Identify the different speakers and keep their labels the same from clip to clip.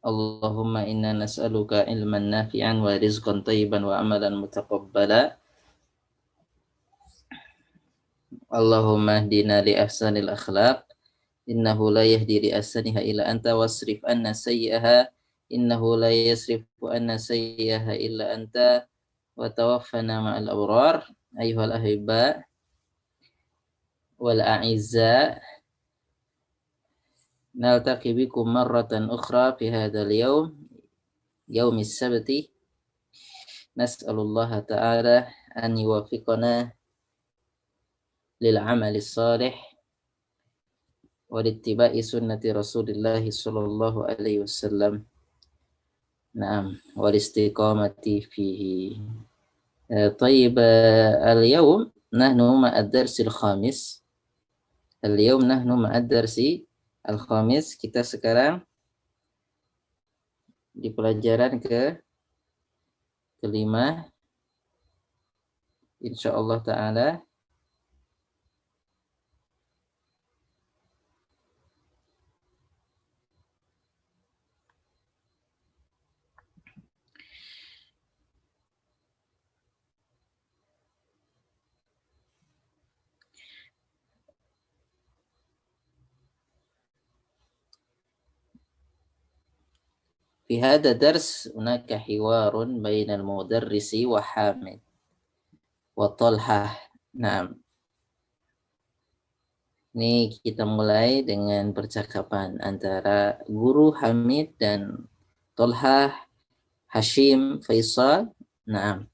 Speaker 1: Allahumma inna nas'aluka ilman nafi'an wa rizqan thayyiban wa amalan mutaqabbala. Allahumma hdina li ahsanil akhlaq. Innahu la yahdi li ahsaniha illa anta wasrif anna sayyi'aha. Innahu la yasrifu anna sayyi'aha illa anta wa tawaffana ma'al abrar. Ayyuhal ahibba wal a'izza, naltaqi bikum marratan ukhra fi hadzal yawm, yaumis sabti. Nas'alullaha ta'ala an yuwaffiqana lil amali salih wa littiba'i sunnati Rasulillahi sallallahu alaihi wasallam. Naam, wal istiqamati fihi. Tayyib, al-yawm nahnu ma'ad darsil khamis. Al-yawm nahnu ma'ad darsi al-khamis. Kita sekarang di pelajaran kelima, insyaallah ta'ala. Fi hadha dars hunaka hiwarun bainal mudarrisi wa Hamid wa Talhah. Naam. Ini kita mulai dengan percakapan antara guru Hamid dan Talhah, Hashim, Faisal. Naam.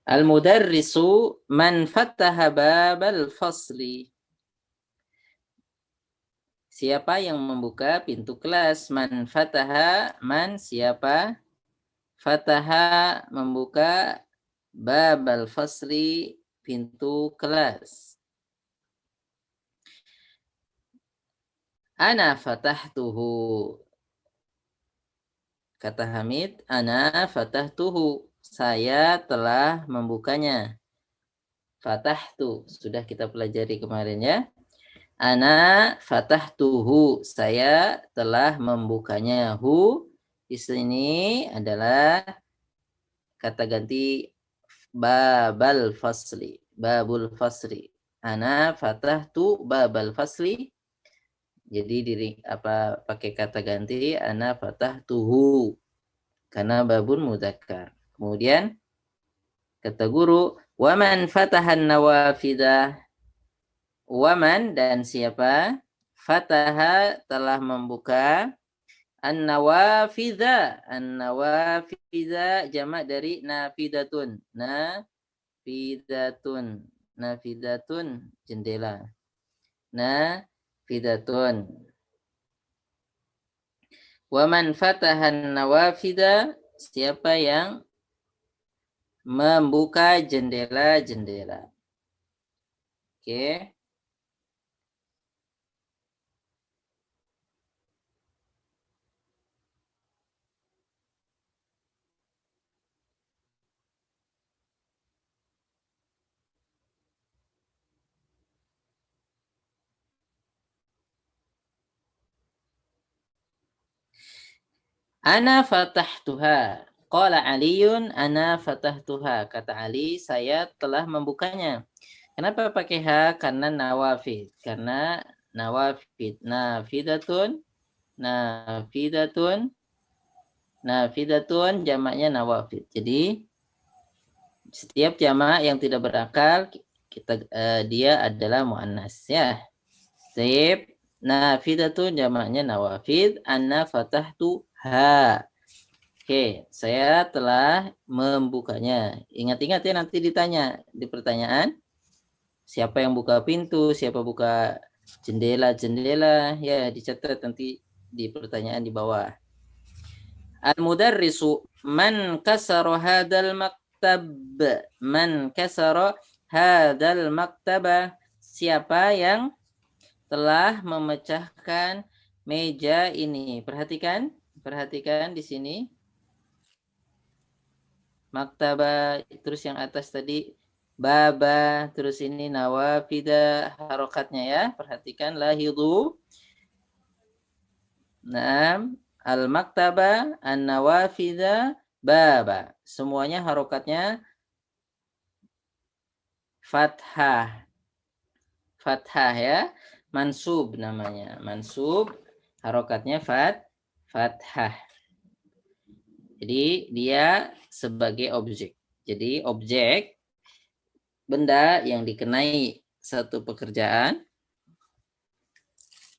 Speaker 1: Al-mudarrisu man fataha babal fasli. Siapa yang membuka pintu kelas? Man fataha, man siapa? Fataha membuka, babal fasli pintu kelas. Ana fatahtuhu. Kata Hamid, ana fatahtuhu. Saya telah membukanya. Fatahtu, sudah kita pelajari kemarin ya. Ana fatahtuhu, saya telah membukanya. Hu di sini adalah kata ganti babal fasli. Babul fasli. Ana fatahtu babal fasli. Jadi pakai kata ganti ana fatahtuhu karena babun mudzakkar. Kemudian kata guru, waman fatahan nawafidah. Waman dan siapa? Fataha telah membuka, an-nawafidha. An-nawafidha jamak dari nafidatun. Nafidatun. Nafidatun jendela. Nafidatun. Waman fatahan nawafidha, siapa yang membuka jendela-jendela. Oke. Ana fatahtuha. Qala Aliun ana fatahtuha. Kata Ali, saya telah membukanya. Kenapa pakai ha? Karena nawafid. Karena nawafid. Nafidatun. Nafidatun. Nafidatun jamaknya nawafid. Jadi setiap jamak yang tidak berakal dia adalah muannas ya. Sip. Nafidatun jamaknya nawafid. Anna fatahtu ha. Oke, saya telah membukanya. Ingat-ingat ya, nanti ditanya di pertanyaan. Siapa yang buka pintu, siapa buka jendela-jendela, ya dicatat nanti di pertanyaan di bawah. Al-mudarrisu man kasara hadal maktab. Man kasara hadal maktaba. Siapa yang telah memecahkan meja ini. Perhatikan di sini. Maktaba, terus yang atas tadi baba, terus ini nawafida harokatnya ya. Perhatikan lahidu. Naam, al-maktaba, an-nawafida, baba. Semuanya harokatnya fathah. Fathah ya. Mansub namanya. Mansub, harokatnya fathah. Jadi dia sebagai objek. Jadi objek benda yang dikenai satu pekerjaan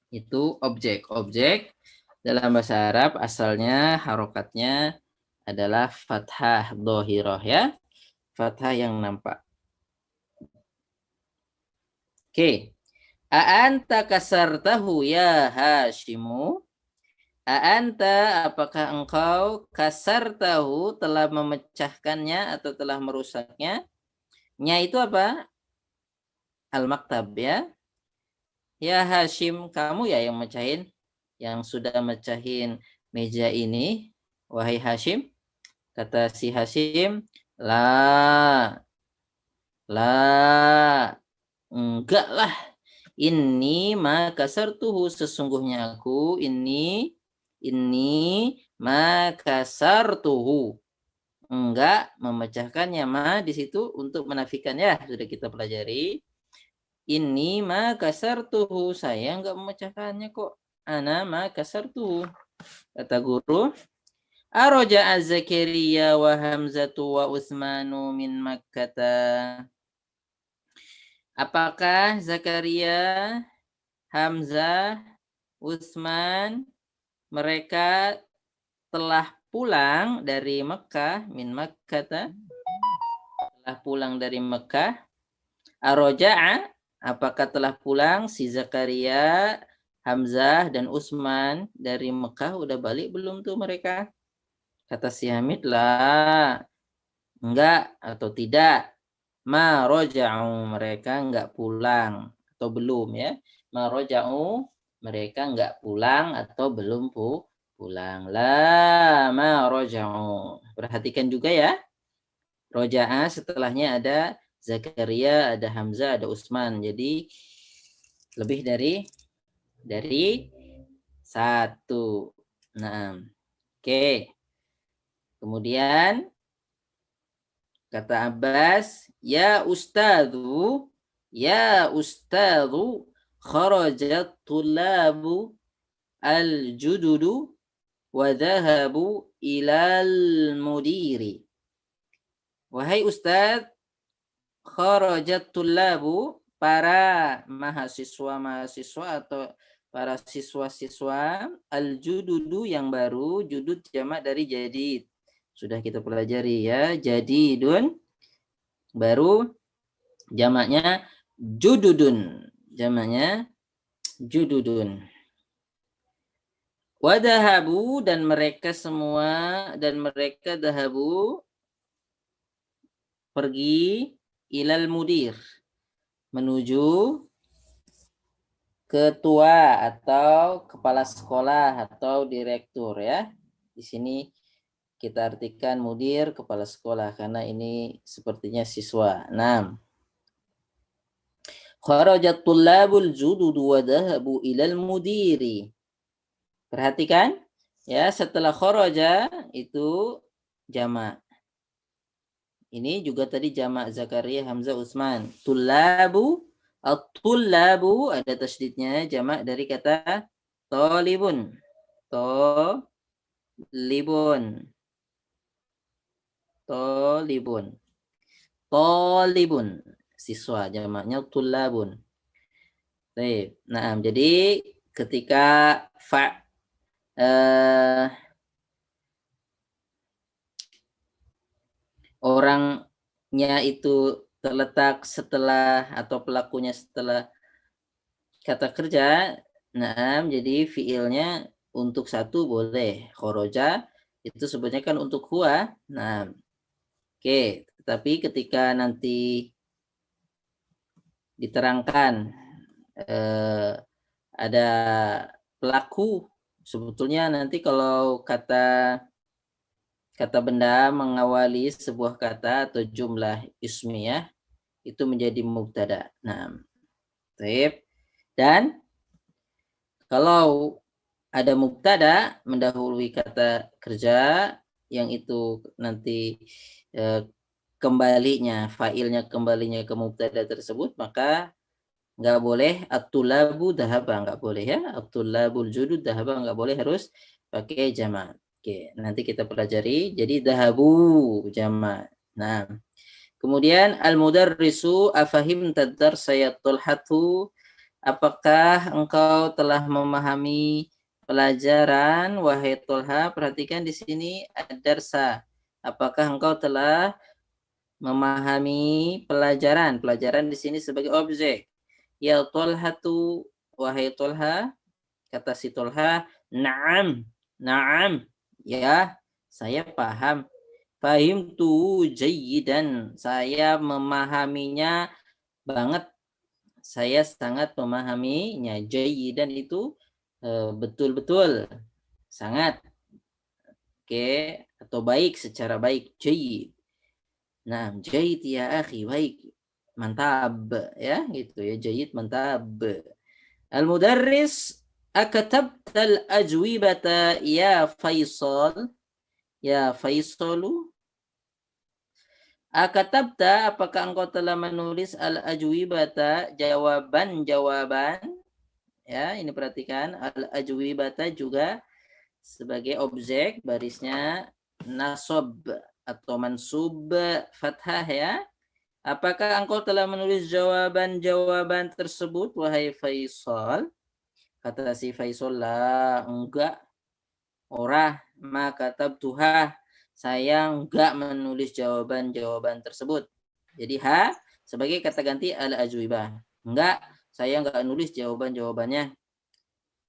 Speaker 1: itu objek. Objek dalam bahasa Arab asalnya harokatnya adalah fathah dohiroh ya. Fathah yang nampak. Oke. A'anta kasartahu ya Hashimu. A'anta, apakah engkau kasartahu telah memecahkannya atau telah merusaknya? Nya itu apa? Al-maktab ya. Ya Hashim, kamu ya yang mecahin, yang sudah mecahin meja ini. Wahai Hashim, kata si Hashim, la, enggak lah. Ini maka sartuhu, sesungguhnya aku ini maka sartuhu, enggak memecahkannya. Ma di situ untuk menafikan ya, sudah kita pelajari. Ini maka sartuhu, saya enggak memecahkannya kok. Ana maka sartuhu. Kata guru, Aroja az-Zakariya wa Hamzatu wa Utsmanu min Makkah. Apakah Zakaria, Hamzah, Utsman mereka telah pulang dari Mekah, min Makkah, telah pulang dari Mekah? Aroja'a, apakah telah pulang si Zakaria, Hamzah dan Utsman dari Mekah? Udah balik belum tuh mereka? Kata si Hamid, lah, enggak atau tidak. Ma roja'u, mereka enggak pulang atau belum ya. Ma roja'u, mereka enggak pulang atau belum pulang. La ma roja'u. Perhatikan juga ya. Roja'a setelahnya ada Zakaria, ada Hamzah, ada Utsman. Jadi lebih dari satu. Nah, oke. Kemudian kata Abbas, ya ustadzu, kharajat tullabu al-jududu wa dhahabu ilal mudiri. Wahai ustadz, kharajat tullabu, para mahasiswa atau para siswa-siswa, al-jududu yang baru, judud jamak dari jadid. Sudah kita pelajari ya, jadidun baru, jamaknya jududun. Jamaknya jududun. Wadahabu, dan mereka semua, dan mereka dahabu pergi ilal mudir, menuju ketua atau kepala sekolah atau direktur ya. Di sini kita artikan mudir, kepala sekolah, karena ini sepertinya siswa. 6. Kharajat tullabul jududu wa dhahabu ilal mudiri. Perhatikan ya, setelah kharaja itu jamak. Ini juga tadi jamak Zakaria, Hamzah, Utsman. Tullabu, at-tullabu ada tasydidnya, jamak dari kata talibun. Talibun, siswa, jamaknya tullabun. Baik. Nah, jadi ketika orangnya itu terletak setelah, atau pelakunya setelah kata kerja, nah jadi fiilnya untuk satu boleh, khoroja itu sebenarnya kan untuk huwa. Nah, oke, tapi ketika nanti diterangkan ada pelaku. Sebetulnya nanti kalau kata benda mengawali sebuah kata atau jumlah ismiyah itu menjadi mubtada. Nah, baik. Dan kalau ada mubtada mendahului kata kerja yang itu nanti kembalinya ke mubtada tersebut, maka nggak boleh at-tulabu dahaba, nggak boleh ya. At-tulabul judud dahaba nggak boleh, harus pakai jamak. Oke, nanti kita pelajari. Jadi dahabu jamak. Nah, kemudian al-mudarrisu afahim tadar sayatul hatu. Apakah engkau telah memahami pelajaran, wahai Tolha? Perhatikan di sini ad-darsa. Apakah engkau telah memahami pelajaran? Pelajaran di sini sebagai objek. Ya Tolhatu, wahai Tolha, kata si Tolha, na'am, na'am. Ya, saya paham. Fahim tu jayyidan. Saya memahaminya banget. Saya sangat memahaminya. Jayyidan itu betul-betul, sangat. Oke, atau baik, secara baik. Jayyid. Nah, jayyid ya akhi, baik. Mantap, ya, gitu ya. Jayyid, mantap. Al-mudarris, akatabtal ajwibata ya Faisal. Ya Faisalu. Akatabta, apakah engkau telah menulis al-ajwibata, jawaban-jawaban? Ya, ini perhatikan, al-ajwibata juga sebagai objek, barisnya nasab atau mansub fathah ya. Apakah engkau telah menulis jawaban-jawaban tersebut, wahai Faisal? Kata si Faisal, lah, enggak. Orah, maka tabtuha, saya enggak menulis jawaban-jawaban tersebut. Jadi ha sebagai kata ganti al-ajwibah. Enggak, saya enggak nulis jawaban-jawabannya.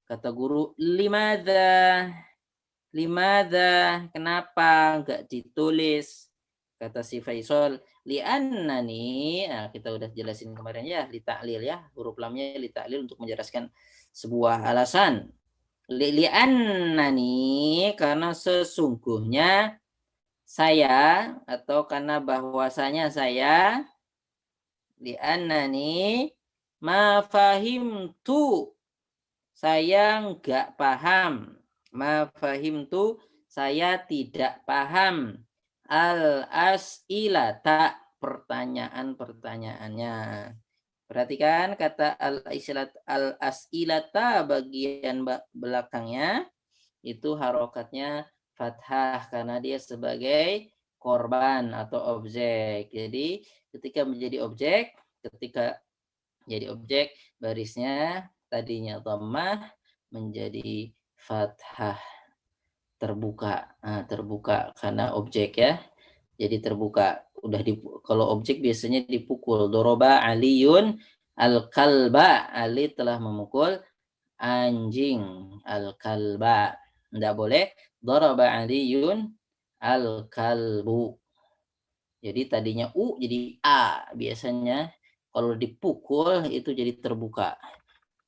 Speaker 1: Kata guru, limadha? Limadha? Kenapa enggak ditulis? Kata si Faisal, li'annani, nah kita udah jelasin kemarin ya, li ta'lil ya, huruf lamnya li ta'lil untuk menjelaskan sebuah alasan. Li'annani, karena sesungguhnya saya, atau karena bahwasanya saya, li'annani ma fahimtu, saya enggak paham. Ma fahimtu, saya tidak paham. Al-as'ilata, pertanyaan-pertanyaannya. Perhatikan kata al-as'ilata bagian belakangnya itu harokatnya fathah karena dia sebagai korban atau objek. Jadi ketika jadi objek barisnya tadinya dhammah menjadi fathah, terbuka. Nah, terbuka karena objek ya. Jadi terbuka. Kalau objek biasanya dipukul. Doroba aliyun al-kalba. Ali telah memukul anjing. Al-kalba. Tidak boleh. Doroba aliyun al-kalbu. Jadi tadinya U jadi A. Biasanya kalau dipukul itu jadi terbuka.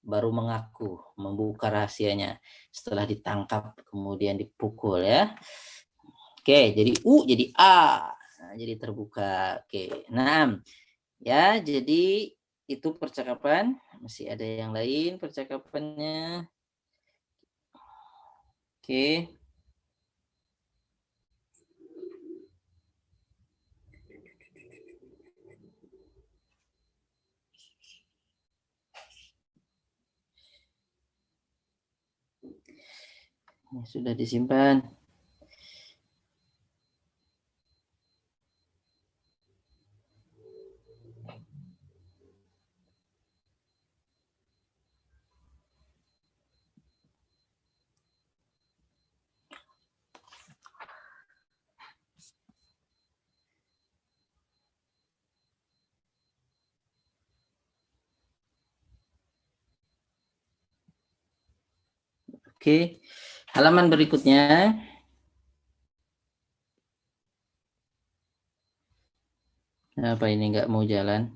Speaker 1: Baru mengaku, membuka rahasianya. Setelah ditangkap kemudian dipukul ya. Oke, jadi U jadi A. Nah, jadi terbuka. Oke. Nah, ya, jadi itu percakapan. Masih ada yang lain percakapannya. Oke. Sudah disimpan. Oke. Halaman berikutnya. Apa ini nggak mau jalan?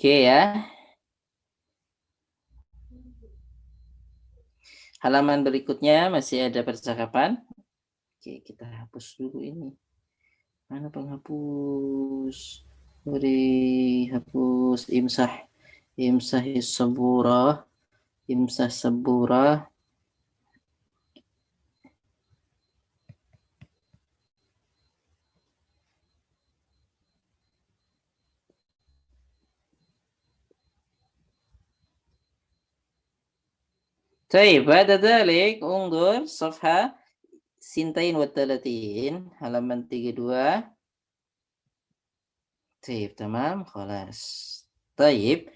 Speaker 1: Oke ya. Halaman berikutnya masih ada percakapan. Oke, kita hapus dulu ini. Mana penghapus? Beri hapus imsah. Imsah sabura. Imsah sabura. طيب بعد ذلك انظر صفحة 32 halaman 32. طيب تمام خلاص. طيب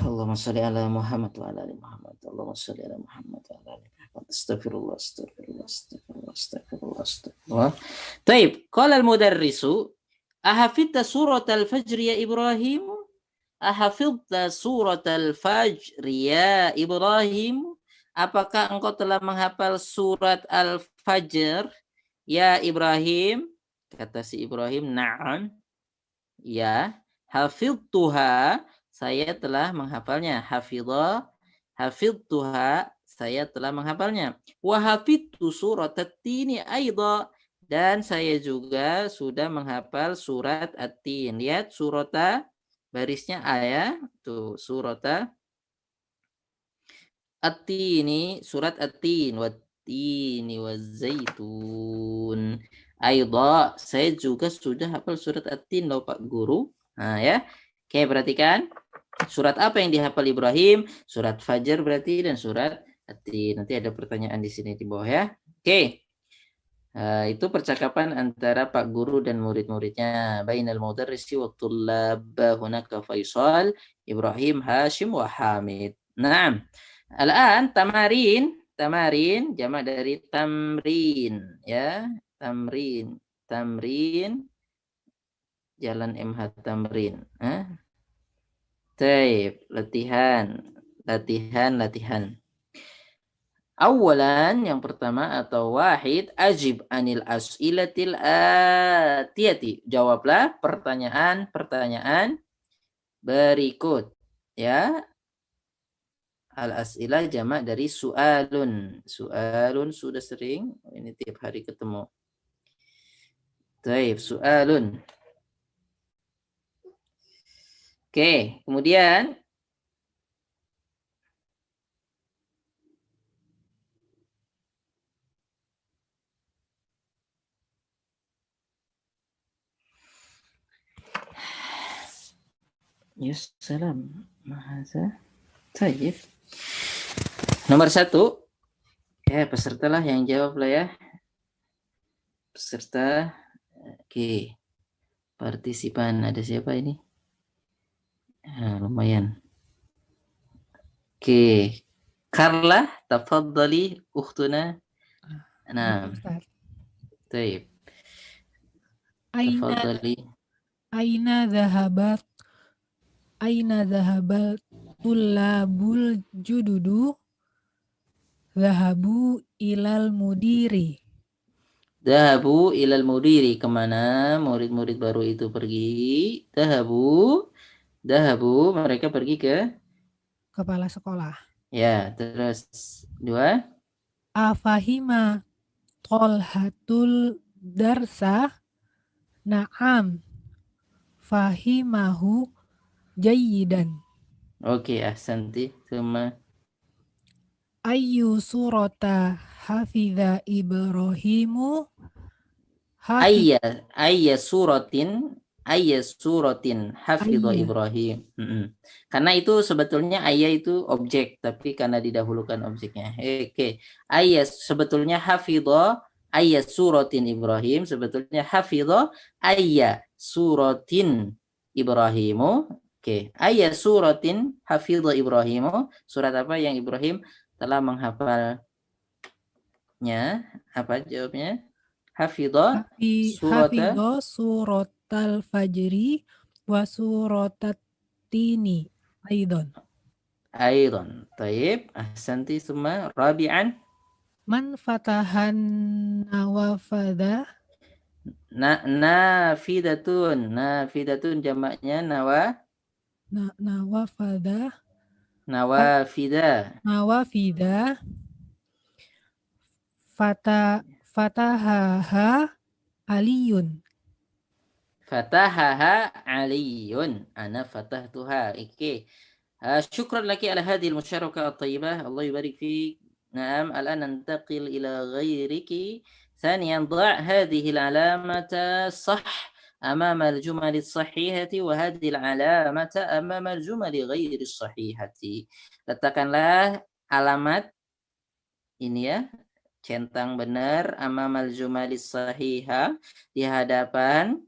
Speaker 1: اللهم صل على محمد وعلى ال محمد. اللهم صل على محمد وعلى ال محمد. استغفر الله استغفر الله استغفر الله استغفر الله استغفر الله. طيب قال المدرس أحفظت سورة الفجر يا إبراهيم؟ أحفظت سورة الفجر يا إبراهيم? Apakah engkau telah menghafal surat Al-Fajr ya Ibrahim? Kata si Ibrahim, na'am. Ya, hafidtuha, saya telah menghafalnya. Hafidtuha, saya telah menghafalnya. Wa hafidtu surat at-tini aidha, dan saya juga sudah menghafal surat at-tin. Lihat surata barisnya ayat tuh, surata at-tini, surat at-tin, wat-tini waz-zaitun. Aidha, saya juga sudah hafal surat at-tin loh Pak Guru. Nah ya. Oke, perhatikan. Surat apa yang dihafal Ibrahim? Surat Fajar berarti dan surat at-tin. Nanti ada pertanyaan di sini di bawah ya. Oke. Itu percakapan antara Pak Guru dan murid-muridnya. Bainal mudarrisi wa tullab hunaka Faisal, Ibrahim, Hashim wa Hamid. Naam. Al-an tamarin jamak dari tamrin ya. Tamrin jalan MH tamrin. Taib, latihan. Awalan, yang pertama atau wahid, ajib anil as'ilatil atiyati. Jawablah pertanyaan berikut. Ya, al-as'ilah jamak dari su'alun. Su'alun sudah sering, ini tiap hari ketemu. Taib, su'alun. Oke, kemudian Yes, salam. Mahaza. Taib. Nomor 1. Ya, pesertalah yang jawab lah ya. Peserta. Oke. Partisipan. Ada siapa ini? Lumayan. Oke. Carla, tafadhali ukhtuna. Nah. Taib. Tafadhali.
Speaker 2: Aina dhahabat tullabul jududu? Dhahabu ilal mudiri.
Speaker 1: Dhahabu ilal mudiri. Kemana murid-murid baru itu pergi? Dhahabu, mereka pergi ke
Speaker 2: kepala sekolah.
Speaker 1: Ya, terus 2.
Speaker 2: Afahima Tolhatul darsa? Na'am. Fahimahu jayyidan.
Speaker 1: Oke, ahsanti. Thumma
Speaker 2: Ayyu surata hafidha Ibrahimu?
Speaker 1: ayya suratin hafidha Ibrahim. Karena itu sebetulnya ayya itu objek, tapi karena didahulukan objeknya. Oke. Sebetulnya hafidha ayya suratin Ibrahim, sebetulnya hafidha ayya suratin Ibrahimu. Oke. Ayya suratin hafidha Ibrahimu, surat apa yang Ibrahim telah menghafalnya? Apa jawabnya? Hafidha
Speaker 2: suratal fajri wa suratat tini aidon.
Speaker 1: Taib, ahsanti. Summa rabi'an.
Speaker 2: Man fatahan nawafada?
Speaker 1: Nafidatun jamaknya
Speaker 2: nawafada
Speaker 1: nawafida
Speaker 2: nawafida fatahaha aliyun.
Speaker 1: fatahaha aliyun ana fatahtuha. Oke. شكرا لك على هذه المشاركة الطيبة الله يبارك فيك. نعم الآن ننتقل إلى غيرك. ثانيا ضع هذه العلامة صح أمام الجمل الصحيحة وهذه العلامة أمام الجمل غير الصحيحة. Letakkanlah alamat ini ya, centang benar amamal jumalis sahihah di hadapan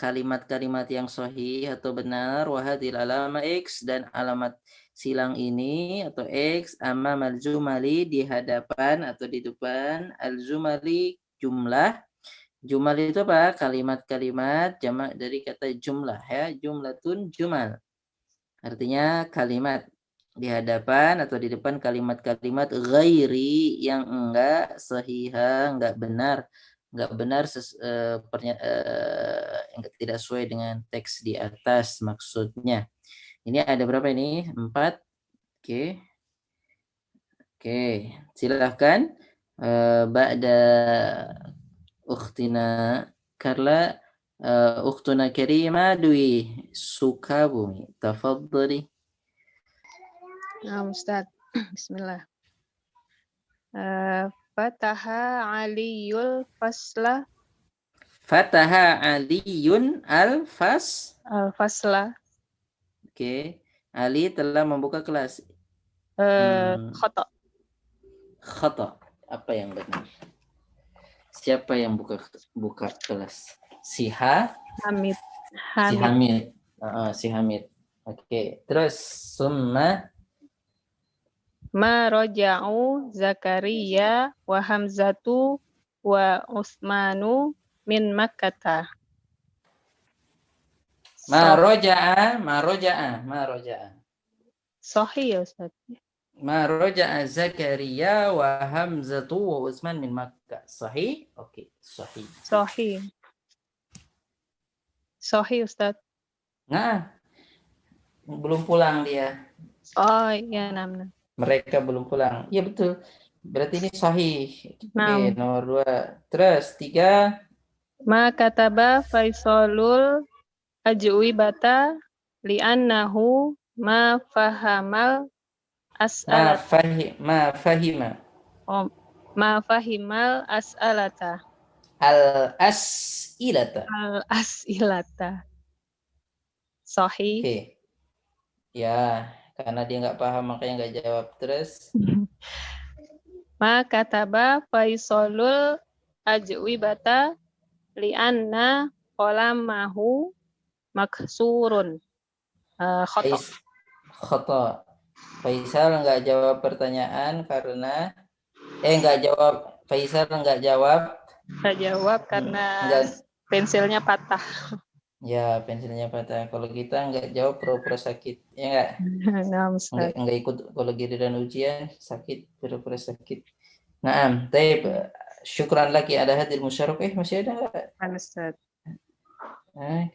Speaker 1: kalimat-kalimat yang sahih atau benar, wahadil alama X, dan alamat silang ini atau X amamal jumali di hadapan atau di depan al-jumali jumlah. Jumal itu apa? Kalimat-kalimat jamak dari kata jumlah ya, jumlatun jumal. Artinya kalimat di hadapan atau di depan kalimat-kalimat ghairi yang enggak sahihah, enggak benar yang tidak sesuai dengan teks di atas maksudnya. Ini ada berapa ini? 4. Oke. Silahkan ba'da ukhtina Carla ukhtuna Karima Dwi Sukabumi. Tafadhali.
Speaker 3: Nah, Ustaz. Bismillah. Fataha aliyul fasla.
Speaker 1: Fataha aliyun
Speaker 3: Al-fasla.
Speaker 1: Oke. Ali telah membuka kelas.
Speaker 3: Khata.
Speaker 1: Khata. Apa yang benar? Siapa yang buka kelas?
Speaker 3: Hamid.
Speaker 1: Si Hamid. Oke. Terus summa
Speaker 3: Ma roja'u Zakaria wa Hamzatu wa Utsmanu min Makkata.
Speaker 1: ma roja'a.
Speaker 3: Sahih ya Ustaz.
Speaker 1: Ma roja'a Zakaria wa Hamzatu wa Utsman min Makkah. Sahih? Oke, sahih.
Speaker 3: Sahih Ustaz.
Speaker 1: Nah, belum pulang dia.
Speaker 3: Oh iya, namna.
Speaker 1: Mereka belum pulang. Iya betul. Berarti ini sahih. Oke,
Speaker 3: Nah.
Speaker 1: nomor 2. Terus 3.
Speaker 3: Ma kataba Faisalul ajwibata li'annahu ma fahamal as'alat.
Speaker 1: Ma fahima.
Speaker 3: Oh, ma fahimal as'alata.
Speaker 1: Al-as'ilata.
Speaker 3: Sahih.
Speaker 1: Oke. Ya, karena dia nggak paham makanya nggak jawab. Terus
Speaker 3: Ma kataba Faisalul ajwibata li'anna qalamahu maksurun. Khata.
Speaker 1: Khata. Faisal nggak jawab pertanyaan karena Faisal nggak jawab
Speaker 3: karena pensilnya patah.
Speaker 1: Ya, pensilnya patah. Kalau kita nggak jawab pura-pura sakit, ya nggak? Nggak ikut kalau giliran ujian sakit, pura-pura sakit. Naam, taib. Syukran lagi ada hadir musyarakah. Masih ada nggak?
Speaker 3: Ustaz.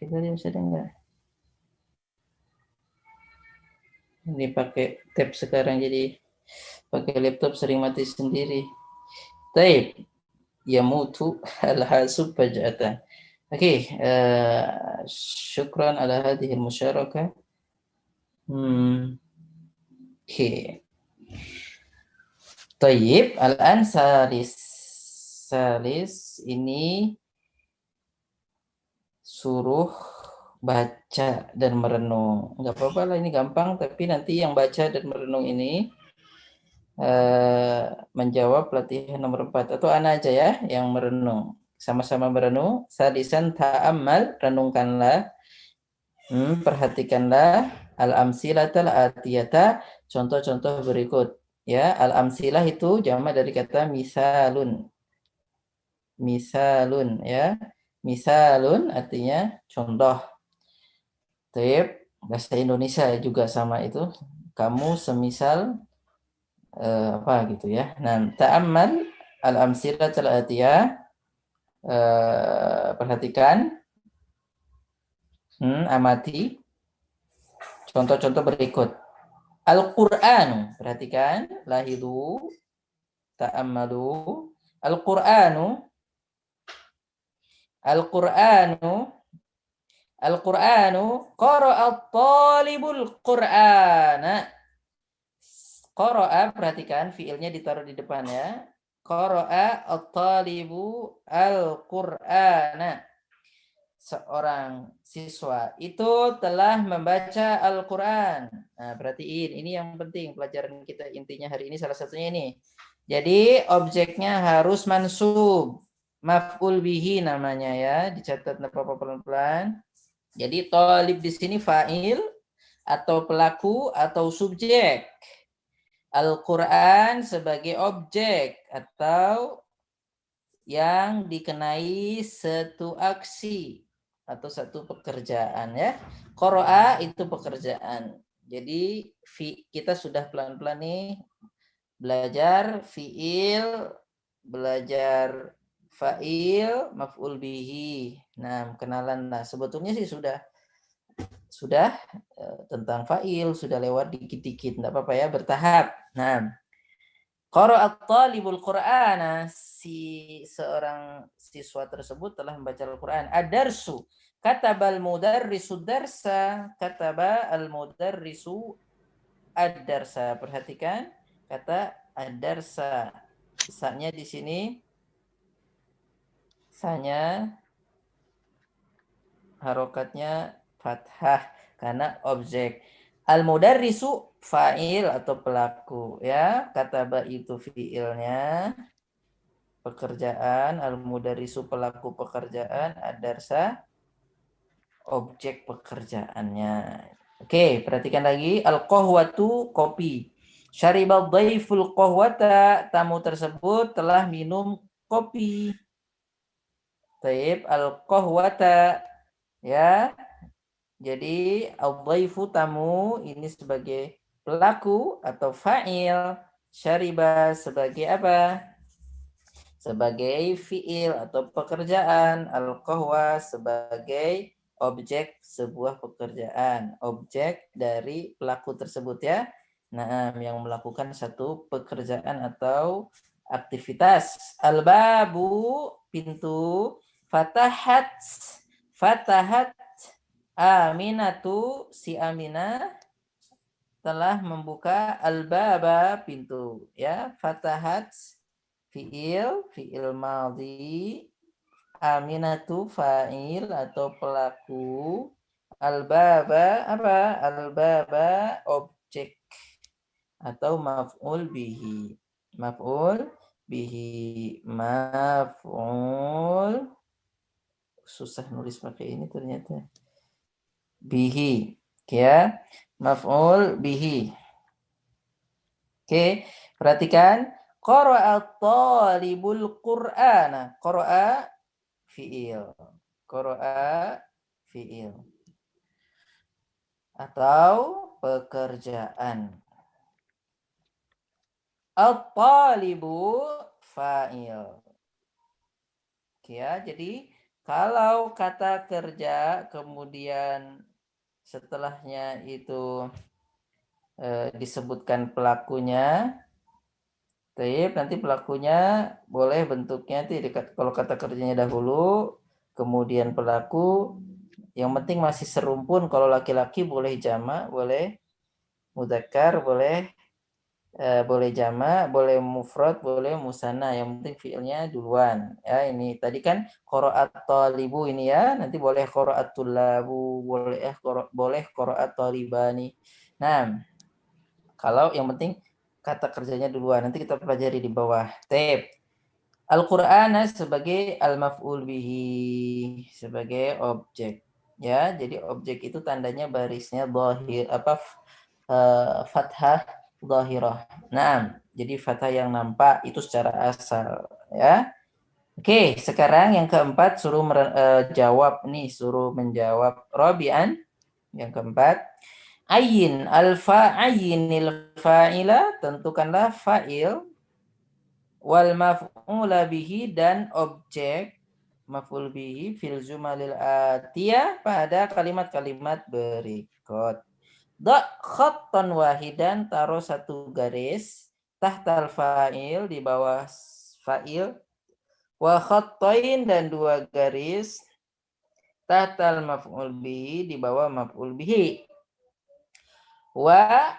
Speaker 1: Kita lihat masih ada nggak? Ini pakai tab sekarang jadi pakai laptop sering mati sendiri. Taib. Yamutu al-hasub faj'atan. Oke, syukran ala hadhihi al-musyarakah. Oke. Tayyib, al-an salis ini suruh baca dan merenung. Enggak apa-apa lah, ini gampang, tapi nanti yang baca dan merenung ini menjawab latihan nomor 4 atau ana aja ya yang merenung. Sama-sama merenung. Salisan ta'ammal, renungkanlah. Perhatikanlah al-amsilatal atiyata, contoh-contoh berikut. Ya, al-amsilah itu jamak dari kata misalun. Misalun ya. Misalun artinya contoh. Tip, bahasa Indonesia juga sama itu. Kamu semisal apa gitu ya. Nah, ta'ammal al-amsilatal atiyah, perhatikan, amati Contoh-contoh berikut. Al-Qur'anu, perhatikan, lahidu, ta'ammalu. Al-Qur'anu, Al-Qur'anu, Al-Qur'anu, qara'at talibul Qur'ana. Qara'a, perhatikan fiilnya ditaruh di depan ya. Qara'a at-talibu al-Qur'ana. Seorang siswa itu telah membaca Al-Quran. Nah, perhatiin, ini yang penting pelajaran kita intinya hari ini salah satunya ini. Jadi objeknya harus mansub, maf'ul bihi namanya ya, dicatat Bapak pelan-pelan. Jadi talib di sini fa'il atau pelaku atau subjek. Al-Quran sebagai objek atau yang dikenai satu aksi atau satu pekerjaan ya. Qara'a itu pekerjaan. Jadi kita sudah pelan-pelan nih belajar fiil, belajar fa'il, maf'ul bihi. Nah, kenalan. Nah, sebetulnya sih sudah tentang fa'il sudah lewat dikit-dikit, enggak apa-apa ya, bertahap. Nah, qara'at talibul Qur'ana, seorang siswa tersebut telah membaca Al-Qur'an. Ad-darsu, katabal mudarrisu darsa, kataba al-mudarrisu ad-darsa. Perhatikan kata ad-darsa. Sa-nya di sini sa-nya harokatnya fathah karena objek. Al-mudarrisu fa'il atau pelaku ya. Kataba itu fiilnya pekerjaan, al-mudarrisu pelaku pekerjaan, ad-darsa objek pekerjaannya. Oke, perhatikan lagi. Al-qahwatu kopi. Syaribal dhaiful qahwata, tamu tersebut telah minum kopi. Taib al-qahwata ya. Jadi al-dhaifu tamu ini sebagai pelaku atau fa'il, syariba sebagai apa? Sebagai fi'il atau pekerjaan, al-qahwa sebagai objek sebuah pekerjaan, objek dari pelaku tersebut ya. Nah, yang melakukan satu pekerjaan atau aktivitas. Al-babu pintu, fatahat Aminatu, si Aminah telah membuka al-baba pintu ya. Fatahat fiil madhi, Aminatu fa'il atau pelaku, al-baba apa? Al-baba objek atau maf'ul bihi. Maf'ul bihi, maf'ul, susah nulis pakai ini ternyata. Bihi ya, maf'ul bihi. Oke, perhatikan qara'at talibul Qur'ana. Qara'a fi'il. Qara'a fi'il atau pekerjaan. At-talibu fa'il. Oke ya, jadi kalau kata kerja kemudian setelahnya itu disebutkan pelakunya, nanti pelakunya boleh bentuknya kalau kata kerjanya dahulu, kemudian pelaku, yang penting masih serumpun. Kalau laki-laki boleh jamak, boleh mudzakkar, boleh jamak, boleh mufrad, boleh musanna. Yang penting fiilnya duluan. Ya, ini tadi kan qara'at talibu ini ya, nanti boleh qara'at tullabu, boleh qara'at talibani. Nah, kalau yang penting kata kerjanya duluan, nanti kita pelajari di bawah. Al-Qur'ana sebagai al-maf'ul bihi, sebagai objek. Ya, jadi objek itu tandanya barisnya dhahir fathah dhahirah. Nah, jadi fathah yang nampak itu secara asal ya. Oke, sekarang yang keempat suruh menjawab Rabi'an. Yang keempat, ayin ayinil fa'ila, tentukanlah fa'il, wal maf'ula bihi dan objek maf'ul bihi fil jumalil atiyah pada kalimat-kalimat berikut. khattan wahidan, taruh satu garis, tahtal fa'il, di bawah fa'il, wa khattain, dan dua garis, tahtal maf'ul bihi, di bawah maf'ul bihi. Wa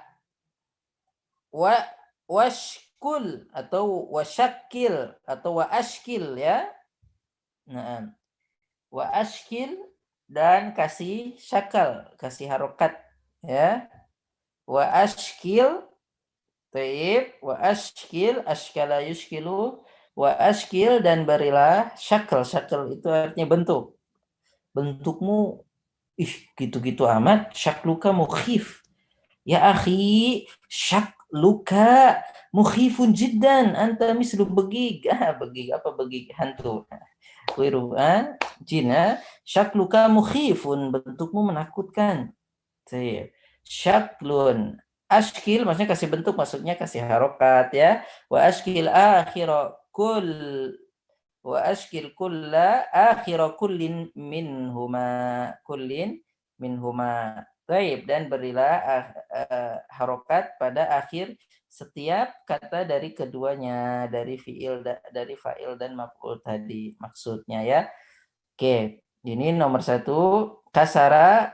Speaker 1: washkul atau wasyakil atau wa ashkil ya. Nah, wa ashkil, dan kasih syakal, kasih harokat ya. Wa ashkil, taib, wa ashkil, ashkala yushkilu, wa ashkil, dan berilah syakal. Syakal itu artinya bentuk. Bentukmu gitu-gitu amat, syakluka mukhif. Ya akhi, syakluka mukhifun jiddan, anta mislu begig. Begig apa begig? Hantu. Wiru, jin, syakluka mukhifun, bentukmu menakutkan. Syaklun. Ashkil maksudnya kasih bentuk, maksudnya kasih harokat ya. Wa ashkil akhira kulla akhira kullin minhuma. Baik, dan berilah harokat pada akhir setiap kata dari keduanya, dari fa'il dan maf'ul tadi maksudnya ya. Oke, ini nomor 1. Kasara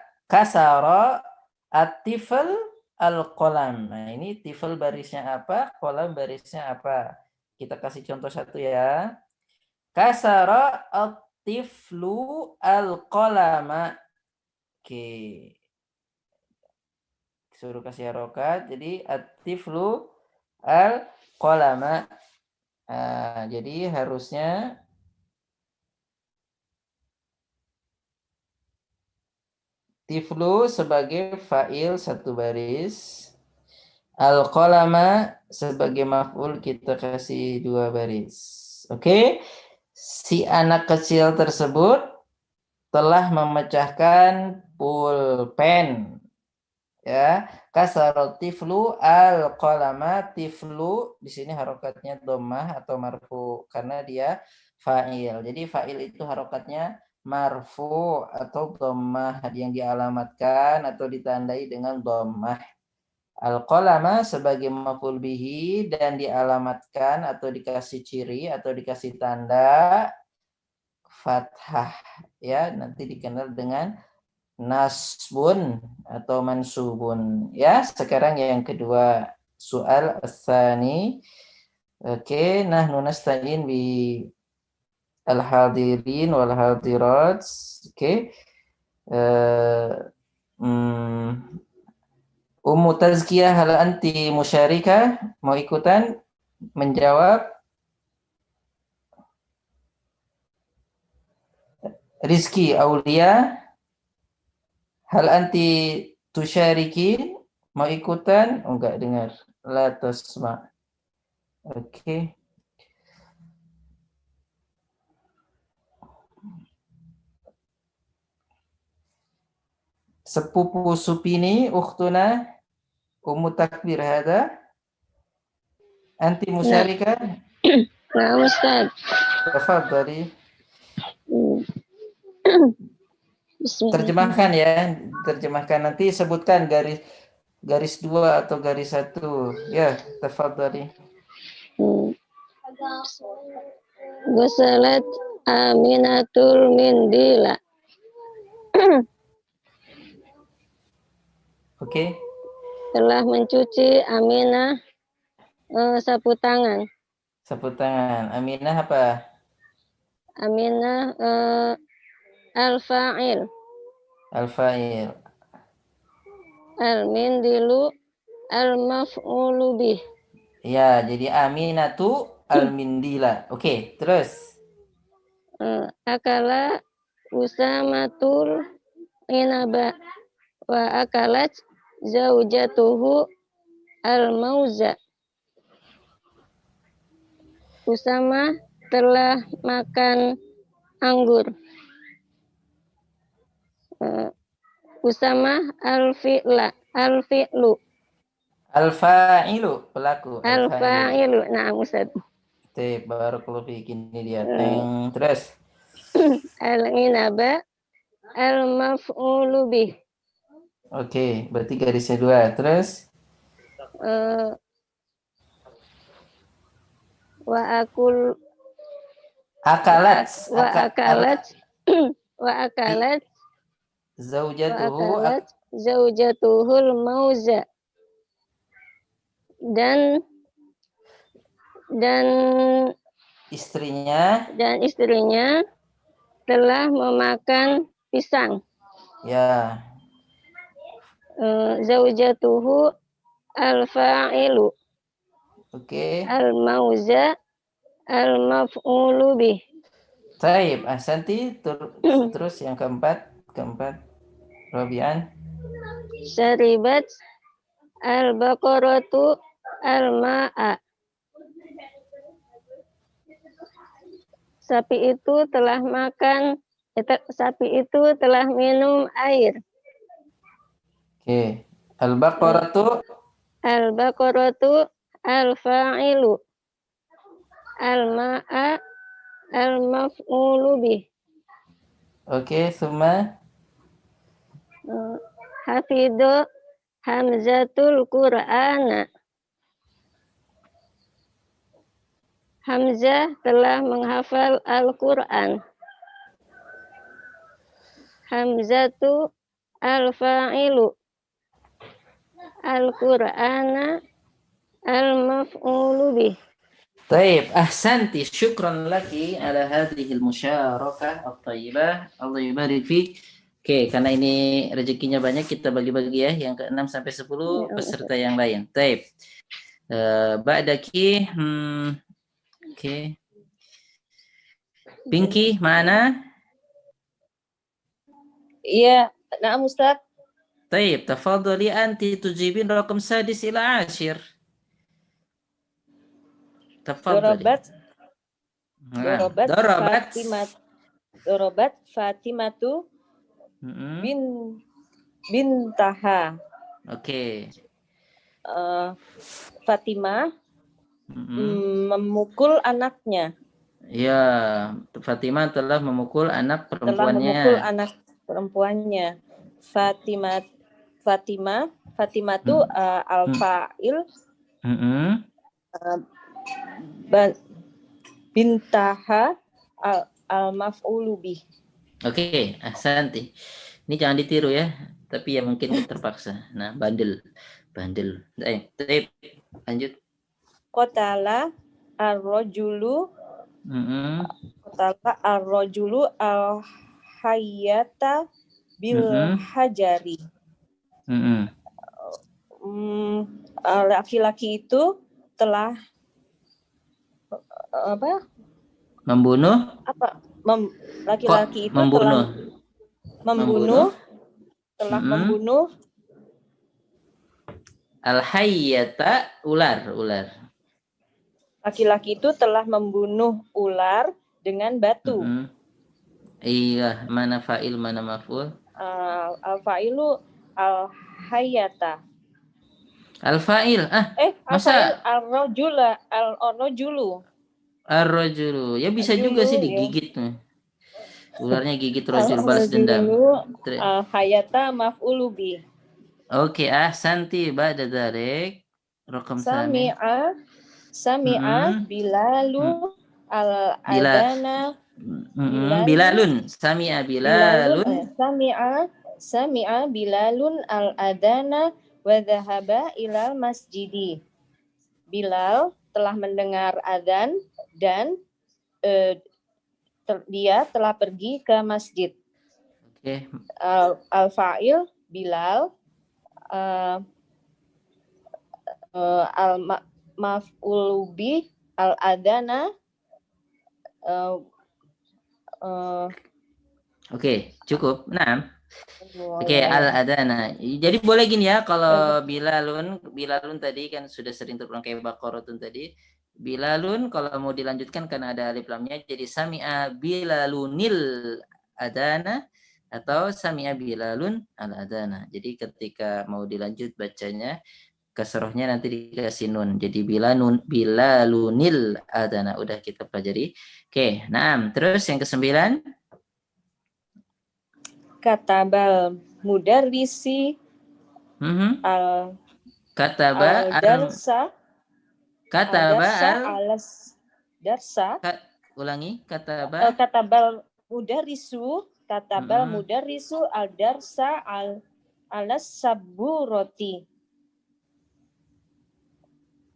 Speaker 1: at-tifl al-qalam. Nah, ini tifl barisnya apa? Qalam barisnya apa? Kita kasih contoh satu ya. Kasara at-tiflu al-qalama. Oke. Suruh kasih harokat. Jadi at-tiflu al-qalama. Jadi harusnya tiflu sebagai fa'il satu baris. Al-qalama sebagai maf'ul kita kasih dua baris. Oke. Si anak kecil tersebut telah memecahkan pulpen. Ya, kasarot tiflu al-qalama, tiflu di sini harokatnya dhammah atau marfu karena dia fa'il. Jadi fa'il itu harokatnya marfu atau dhammah yang dialamatkan atau ditandai dengan dhammah. Al-qalama sebagai maf'ul bihi dan dialamatkan atau dikasih ciri atau dikasih tanda fathah ya, nanti dikenal dengan nasbun atau mansubun ya. Sekarang yang kedua, soal tsani. Oke, nahnu nasta'in bi al-hadirin wal hadirat. Oke. Ummu Tazkiyah, hal anti musyarikah? Mau ikutan menjawab? Rizki Aulia, hal anti tusyariki? Mau ikutan? Oh, enggak dengar. La tasma. Oke. Sepupu Supini, ukhtuna Ummu Takbir hada. Anti musyarika?
Speaker 4: Nah, Ustaz.
Speaker 1: Tafadhali. Terjemahkan ya, terjemahkan, nanti sebutkan garis 2 atau garis 1. Ya, tafadhali.
Speaker 4: Ghusalat Aminatul Mindila.
Speaker 1: Oke.
Speaker 4: Telah mencuci Aminah sapu tangan.
Speaker 1: Sapu tangan. Aminah apa?
Speaker 4: Aminah al-fa'il.
Speaker 1: Al-fa'il.
Speaker 4: Al-mindilu al-maf'ulu bih.
Speaker 1: Ya, jadi Aminatu al-mindila. Oke, terus.
Speaker 4: Akala Usamatul inaba wa akalat zaujatuhu al-mauza. Usama telah makan anggur. Usama al-fi'lu.
Speaker 1: Al-fa'ilu, pelaku.
Speaker 4: Al-fa'ilu. Nah, Ustaz.
Speaker 1: Barakallahu fiik, ini dia. Terus.
Speaker 4: Al-inaba al-maf'ulu bih.
Speaker 1: Oke, berarti garisnya 2. Terus
Speaker 4: Wa akul
Speaker 1: akalat.
Speaker 4: wa akalat wa akalat wa
Speaker 1: Zaujatuhu
Speaker 4: akalat zaujatuhul mauza, dan
Speaker 1: istrinya
Speaker 4: istrinya telah memakan pisang.
Speaker 1: ya.
Speaker 4: Zaujatuhu al-fa'ilu,
Speaker 1: Oke.
Speaker 4: al-mauza al-maf'ulu bih.
Speaker 1: Taib, ahsanti. Terus yang keempat Robian.
Speaker 4: Syaribat al-baqaratu al-ma'a. Sapi itu telah minum air.
Speaker 1: Oke. Al-baqaratu
Speaker 4: Al-baqaratu al-fa'ilu, al-ma'a al-maf'ulu bih.
Speaker 1: Oke, summa
Speaker 4: Hafidho Hamzatul Qur'ana. Hamzah telah menghafal Al-Quran. Hamzatu al-fa'ilu, Al-Qur'ana al-maf'ulu bih.
Speaker 1: Taib, ahsanti. Syukran laki ala hadhil musyarakah at-tayyibah. Allah yubarik fi. Oke, karena ini rezekinya banyak, kita bagi-bagi ya. Yang ke-6 sampai 10 peserta yang lain. Taib. Ba'daki. Oke. Pinky, mana?
Speaker 5: Iya, na'am Ustaz.
Speaker 1: Taib, tafadhali anti tujibin raqam sadis ila 10. Tafadhali.
Speaker 5: Dorobat Fatimatu bintaha.
Speaker 1: Oke.
Speaker 5: Fatimah memukul anaknya.
Speaker 1: Ya, Fatimah telah memukul anak perempuannya. Fatimah itu al-fa'il. Bintaha al-maf'ulu bih. Oke, ahsanti. Ini jangan ditiru ya, tapi ya mungkin terpaksa. Nah, bandel. Lanjut.
Speaker 5: Qatala ar-rajulu al-hayyata bil hajari. Laki-laki itu telah
Speaker 1: membunuh.
Speaker 5: Laki-laki itu telah membunuh
Speaker 1: al-hayyata, ular.
Speaker 5: Laki-laki itu telah membunuh ular dengan batu.
Speaker 1: Iya, mana fa'il, mana maf'ul?
Speaker 5: Al-fa'ilu al-hayyata.
Speaker 1: Al-fa'il.
Speaker 5: Al-fa'il al-rajulu.
Speaker 1: Ar-rajulu. Ya bisa juga sih digigit. Ya. Ularnya gigit rajul, balas dendam.
Speaker 5: Al-hayyata maf'ulu bih.
Speaker 1: Oke, ahsanti. Ba'da dzalik raqam
Speaker 5: Sami'a Bilalu al-adana.
Speaker 1: Bilalun. Sami'a
Speaker 5: Bilalun al-adana wa dhahaba ilal masjidi. Bilal telah mendengar adzan dan dia telah pergi ke masjid.
Speaker 1: Oke.
Speaker 5: Al-fa'il Bilal, al-maf'ul bih al-adana.
Speaker 1: Oke, cukup. Nah. Oke, al-adana. Jadi boleh gini ya, kalau Bilalun tadi kan sudah sering terulang kayak Baqaratun tadi. Bilalun kalau mau dilanjutkan karena ada alif lamnya jadi sami'a Bilalunil adana atau sami'a Bilalun al-adana. Jadi ketika mau dilanjut bacanya kasrohnya nanti dikasih nun. Jadi Bilalunil adana. Udah kita pelajari. Oke, nah terus yang ke-9.
Speaker 5: Katabal mudarrisi Al
Speaker 1: Kataba
Speaker 5: darsa
Speaker 1: kataba
Speaker 5: alas darsa.
Speaker 1: Ulangi, kataba.
Speaker 5: Katabal mudarrisu al darsa alas saburoti.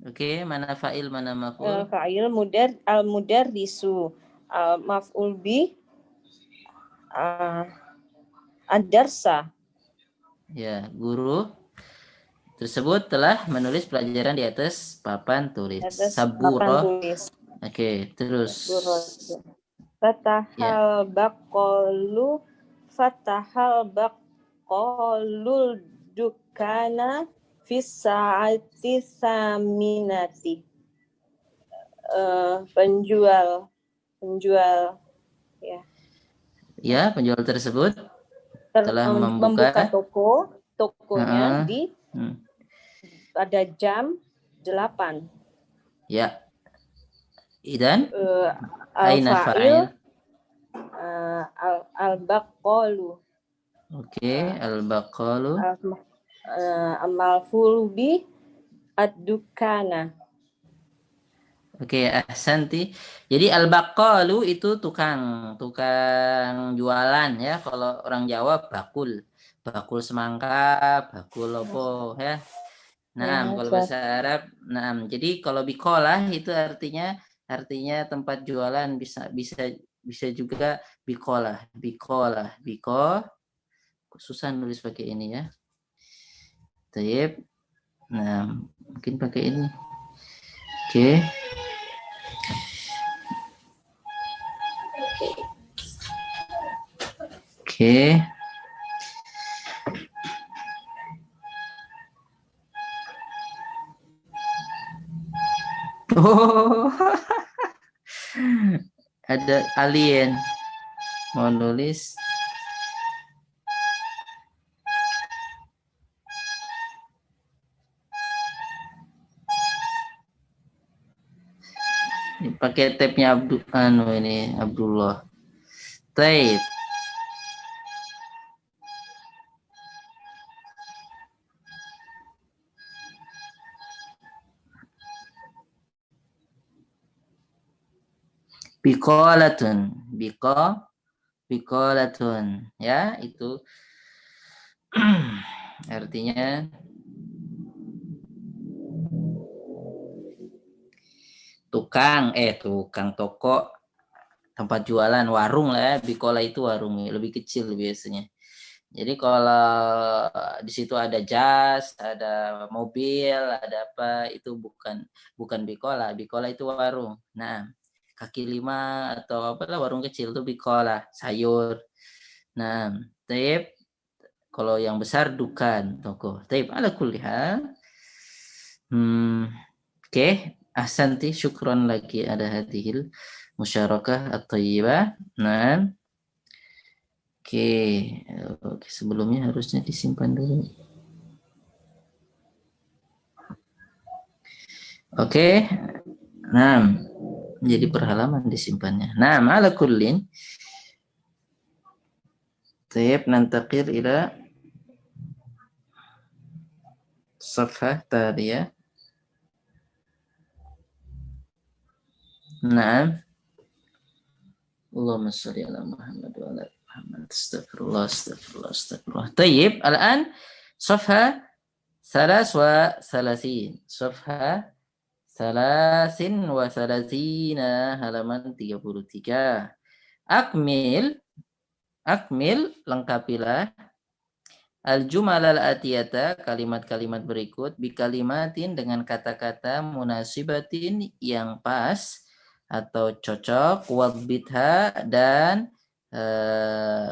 Speaker 1: Oke, mana fa'il, mana maf'ul?
Speaker 5: Fa'il al mudarrisu, maf'ul bi ad-darsa.
Speaker 1: Ya, guru tersebut telah menulis pelajaran di atas papan tulis. Saburo. Oke, terus.
Speaker 5: Fatahal baqalul dukana fis sa'ati saminati. Penjual ya.
Speaker 1: Ya, penjual tersebut telah membuka
Speaker 5: tokonya pada jam 8.
Speaker 1: Ya. Idan
Speaker 5: aina fa'il al-baqalu.
Speaker 1: Oke, al-baqalu.
Speaker 5: Al-maf'ul bi ad-dukana.
Speaker 1: Oke, ahsanti. Jadi al-baqalu itu tukang jualan ya. Kalau orang Jawa bakul semangka, bakul opo ya. Nah, kalau bahasa Arab, nah. Jadi kalau bikolah itu artinya tempat jualan, bisa juga bikolah. Susah nulis pakai ini ya. Taib. Nah, mungkin pakai ini. Oke. Oke. Oh. Ada alien mau nulis. Pakai tabnya Abdullah. Taib. Bikolatun ya, itu artinya tukang toko, tempat jualan, warung lah ya. Bikola itu warung, lebih kecil biasanya. Jadi kalau di situ ada jas, ada mobil, ada apa, itu bukan bikola. Bikola itu warung. Nah, kaki lima atau apalah warung kecil itu bikola, sayur. Nah, taib. Kalau yang besar dukan, toko. Taib ala kulli hal. Oke. Ahsanti, syukron lagi ada hadihil musyarakah at-thayyibah. Nah. Oke, sebelumnya harusnya disimpan dulu. Oke. Nah, jadi perhalaman disimpannya. Nah, ala kullin. Taib, nantaqil ila safhah tadiyah. Nah. Allahumma shalli ala Muhammad wa ala Muhammad. Astagfirullah. Tayyib, al-an safha 33. Safha 33 halaman 33. Akmil lengkapilah al-jumal al-atiyata, kalimat-kalimat berikut, bikalimatin dengan kata-kata munasibatin yang pas atau cocok, wadbitha dan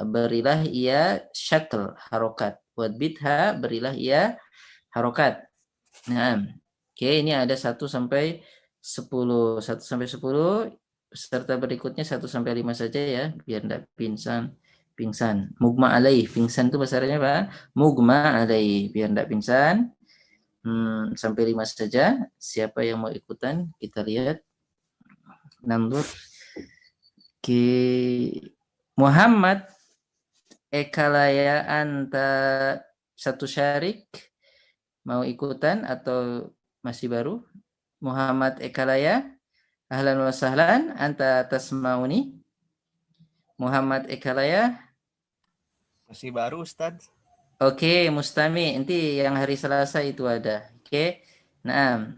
Speaker 1: berilah ia syakl, harokat. Wadbitha, berilah ia harokat. Nah, oke, ini ada 1 sampai 10. 1 sampai 10, peserta berikutnya 1 sampai 5 saja ya, biar tidak pingsan. Mugma alaih, pingsan itu bahasa Arabnya apa? Mugma alaih, biar tidak pingsan. Sampai 5 saja. Siapa yang mau ikutan? Kita lihat. Namdur. Muhammad ekalaya anta satu syarik Mau ikutan atau masih baru? Muhammad Ekalaya. Ahlan wa sahlan. Anta tasmauni. Muhammad Ekalaya.
Speaker 6: Masih baru, Ustadz.
Speaker 1: Oke, Mustami. Nanti yang hari Selasa itu ada. Oke. Nah,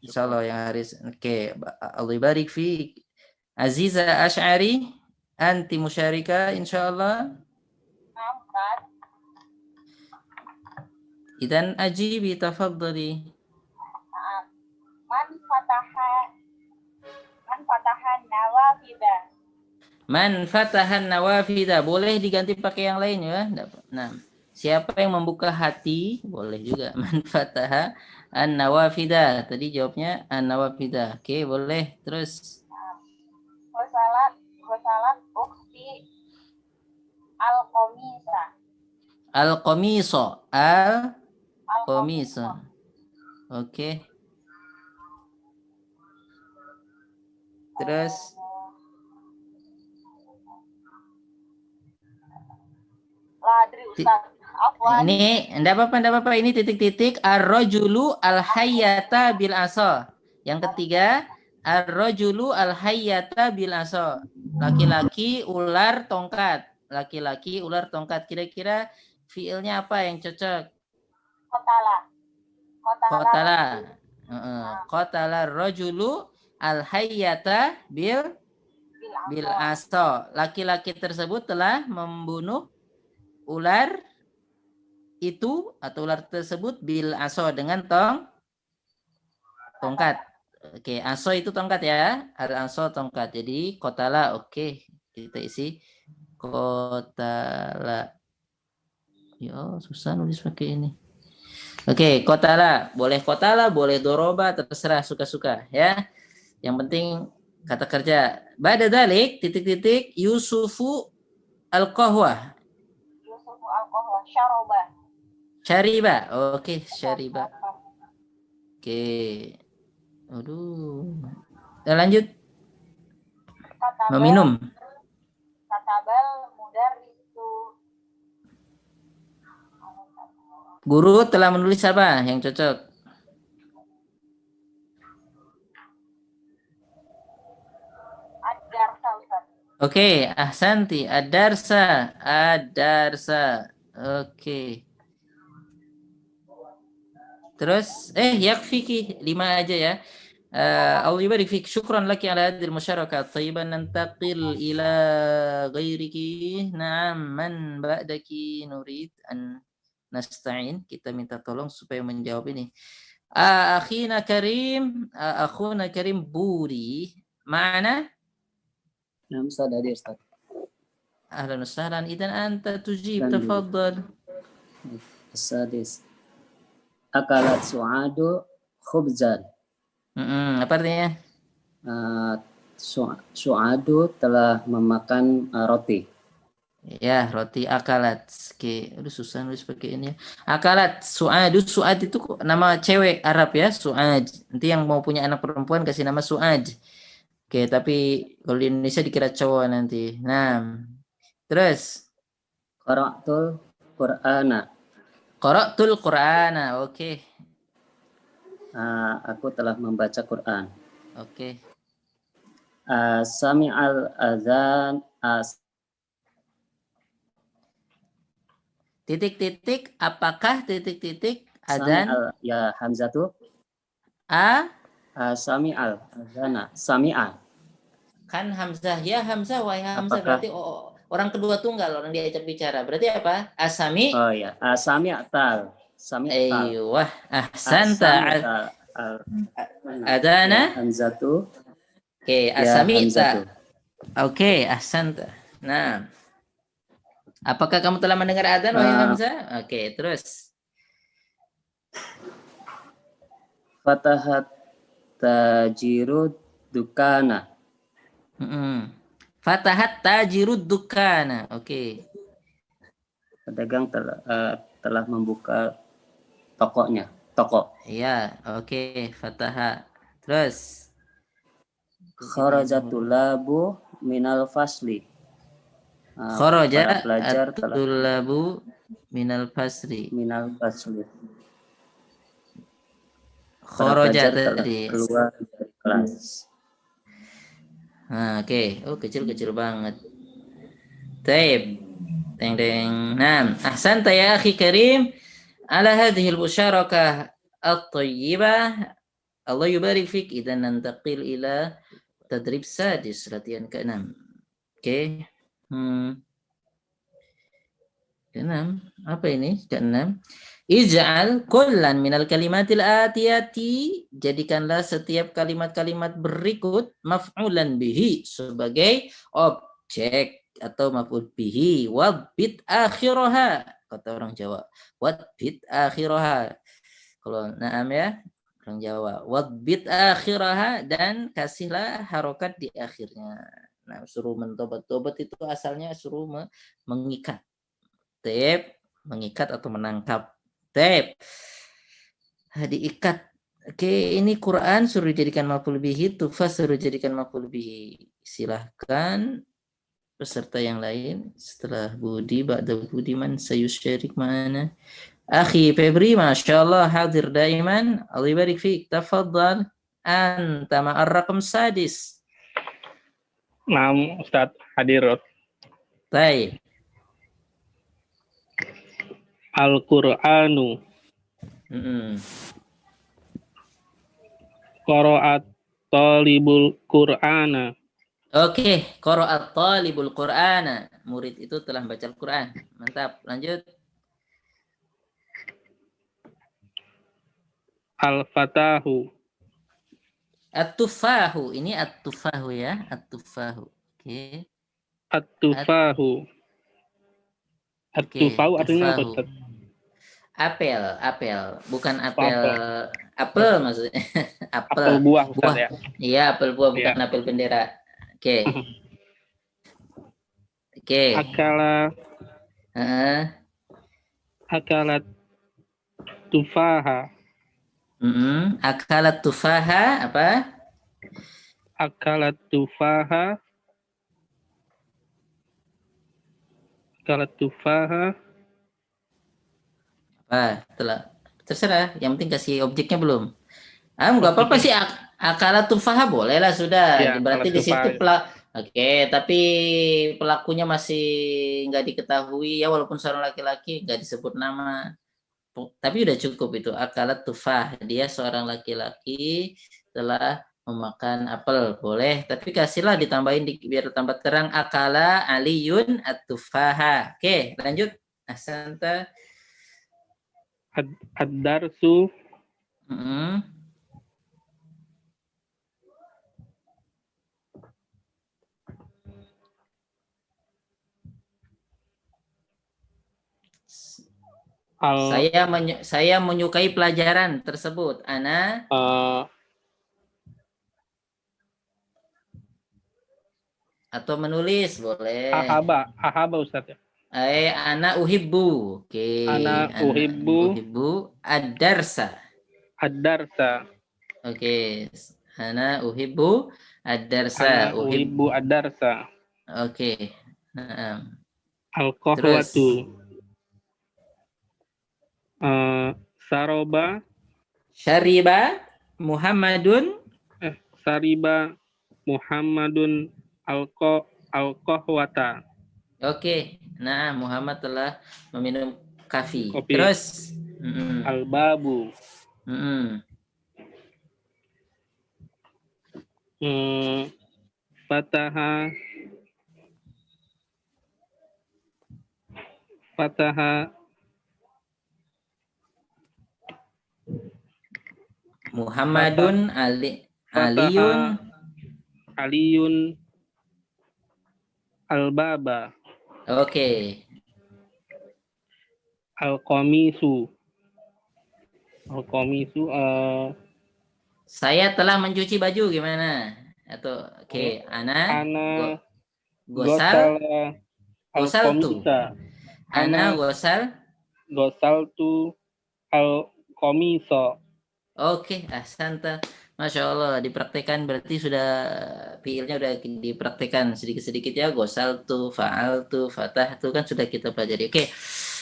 Speaker 1: insyaallah yang hari. Oke. Allah barik fi. Aziza Ash'ari. Anti musyarika insyaallah. Idan ajibi tafaddali. Man fatahan nawafida. Boleh diganti pakai yang lain ya. Nah, siapa yang membuka hati? Boleh juga. Man fataha an nawafida. Tadi jawabnya an nawafida. Oke, boleh. Terus.
Speaker 7: Wasalat ukhti al-qamisa.
Speaker 1: Al-qamiso. Al-qamiso. Oke. Terus.
Speaker 7: Ladri Ustaz. Afwan.
Speaker 1: Ini enggak apa-apa. Ini titik-titik ar-rajulu al-hayyata bil asa. Yang ketiga, ar-rajulu al-hayyata bil asa. Laki-laki ular tongkat. Laki-laki ular tongkat. Kira-kira fiilnya apa yang cocok? Qatala. Qatala ar-rajulu al-hayyata bil asa. Laki-laki tersebut telah membunuh ular itu atau ular tersebut bil aso dengan tongkat. Oke, aso itu tongkat ya. Al aso tongkat. Jadi kotala. Oke, kita isi kotala. Ya, susah nulis pakai ini. Oke, kotala. Boleh kotala, boleh doroba, terserah suka-suka ya. Yang penting kata kerja. Ba'da dalik titik-titik Yusufu al-qahwah. Syariba. Oke, syariba. Oke. Aduh. Kita lanjut. Meminum.
Speaker 7: Katabal mudar itu.
Speaker 1: Guru telah menulis apa yang cocok?
Speaker 7: Ad-darsa Ustaz.
Speaker 1: Oke, ahsanti. Ad-darsa. Ad-darsa. Oke. Terus yakfiki 5 aja ya. Allah yubarik fik. Syukran laki ala hadhihi al-musyarakah. Thayyiban nantaqil ila ghairiki. Na'am, man ba'daki nurid an nasta'in. Kita minta tolong supaya menjawab ini. Akhina Karim, akhuna Karim Buri. Ma'ana?
Speaker 8: Nam Ustaz hadir Ustaz.
Speaker 1: Ahlan wa sahlan. Idan anta tujib. Tafaddal.
Speaker 8: Sadis. Akalat su'adu khubzan.
Speaker 1: Apa artinya?
Speaker 8: Su'adu telah memakan roti.
Speaker 1: Ya, roti akalat. Oke, aduh susah nulis pakai ini. Akalat, Su'adu. Su'ad itu nama cewek Arab ya, Su'ad. Nanti yang mau punya anak perempuan kasih nama Su'ad. Oke, tapi kalau di Indonesia dikira cowok nanti. Nah, terus.
Speaker 8: Qara'tul Qur'ana.
Speaker 1: Qara'tul Qur'ana. Oke.
Speaker 8: Aku telah membaca Quran.
Speaker 1: Oke.
Speaker 8: Sami'al azan.
Speaker 1: Titik-titik, apakah titik-titik azan?
Speaker 8: Ya hamzatu. Sami'al azana. Sami'al.
Speaker 1: Kan hamzah. Ya hamzah, wahai hamzah. Apakah? Berarti orang kedua tunggal, orang diajak bicara. Berarti apa? Asami.
Speaker 8: Oh ya, sami'atal. Sami'atal.
Speaker 1: Wah, ahsanta. Adana.
Speaker 8: Hamzatu.
Speaker 1: Oke, asami'ta. Oke, ahsanta. Nah. Apakah kamu telah mendengar adzan wahai Hamzah? Oke, terus.
Speaker 8: Fatahat tajiru dukana.
Speaker 1: Fatahat tajirud dukana. Oke.
Speaker 8: Pedagang telah membuka tokonya. Toko.
Speaker 1: Iya, oke. Fataha. Terus.
Speaker 8: Kharajatul labu minal fasli.
Speaker 1: Kharaja at-tullabu minal fasli.
Speaker 8: Minal fasli.
Speaker 1: Khoroja
Speaker 8: telah
Speaker 1: tadi.
Speaker 8: keluar dari kelas.
Speaker 1: Nah, oke. Oh, kecil-kecil banget. Taib. Deng deng. Nah, ahsanta ya akhi karim ala hadhihi al-musyarakah at-tayyibah. Allah yubarik fik. Idzan nantaqil ila tadrib sadis, latihan ke-6. Oke. Ke-6. Apa ini? Ke-6. Ij'al kullan minal kalimatil atiyati, jadikanlah setiap kalimat-kalimat berikut maf'ulan bihi sebagai objek atau maf'ul bihi, wabbit akhiraha, kata orang Jawa. Wabbit akhiraha. Kalau na'am ya, orang Jawa. Wabbit akhiraha, dan kasihlah harokat di akhirnya. Nah, suruh mentobat-tobat itu asalnya suruh mengikat. Tep, mengikat atau menangkap. Tep, diikat. Oke, ini Quran suruh jadikan maf'ul bihi, tufas suruh jadikan maf'ul bihi. Silahkan peserta yang lain setelah Budi, ba'da Budi man sayusyarik mana? Akhi Febri, Masya Allah, hadir daiman. Allah barik fiik. Tafadhal. Anta ma'ar raqam sadis.
Speaker 9: Naam, Ustaz, hadir.
Speaker 1: Baik.
Speaker 9: Al-Qur'anu. Qara'at talibul Qur'ana.
Speaker 1: Oke, qara'at talibul Qur'ana. Murid itu telah baca Al-Qur'an. Mantap, lanjut.
Speaker 9: Al-Fatahu.
Speaker 1: At-tufahu, ini at-tufahu ya, at-tufahu. Oke.
Speaker 9: At-tufahu. At-tufahu artinya apa, Ustaz?
Speaker 1: Apel, bukan apel maksudnya.
Speaker 9: Apel buah, Ustaz, ya.
Speaker 1: Iya, apel buah, bukan apel bendera. Oke. Oke.
Speaker 9: Akalat tufaha.
Speaker 1: Akalat tufaha apa?
Speaker 9: Akalat tufaha. Akalat tufaha.
Speaker 1: Telah. Terserah, yang penting kasih objeknya belum. Nggak apa-apa sih, akalat tufaha boleh lah sudah. Ya, berarti di situ Oke, tapi pelakunya masih nggak diketahui ya, walaupun seorang laki-laki nggak disebut nama. Tapi udah cukup itu, akalat tufah, dia seorang laki-laki telah memakan apel, boleh. Tapi kasihlah ditambahin biar tambah terang, akala aliyun at-tufaha. Oke, lanjut. Ahsanta.
Speaker 9: Ad-darsu.
Speaker 1: Saya menyukai pelajaran tersebut. Ana atau menulis boleh.
Speaker 9: Ahaba Ustaz ya.
Speaker 1: Ana uhibbu. Oke.
Speaker 9: Ana uhibbu
Speaker 1: ad-darsa.
Speaker 9: Ad-darsa.
Speaker 1: Oke. Ana uhibbu ad-darsa.
Speaker 9: Ana uhibbu ad-darsa.
Speaker 1: Oke.
Speaker 9: Al-qahwatu. Saroba.
Speaker 1: Syariba Muhammadun.
Speaker 9: Sariba Muhammadun al-qahwata.
Speaker 1: Oke. Nah, Muhammad telah meminum kopi. Terus
Speaker 9: al-babu. Fataha
Speaker 1: Muhammadun
Speaker 9: Aliyun al-baba.
Speaker 1: Oke.
Speaker 9: Al-qamisu.
Speaker 1: Saya telah mencuci baju, gimana? Atau oke, ana gosal tu. Ana gosal
Speaker 9: tu al-qamisa.
Speaker 1: Oke, ahsanta. Masya Allah, dipraktekkan berarti sudah fiilnya udah dipraktekkan sedikit-sedikit ya. Gosal tu, faal tu, fatah tu kan sudah kita pelajari. Oke.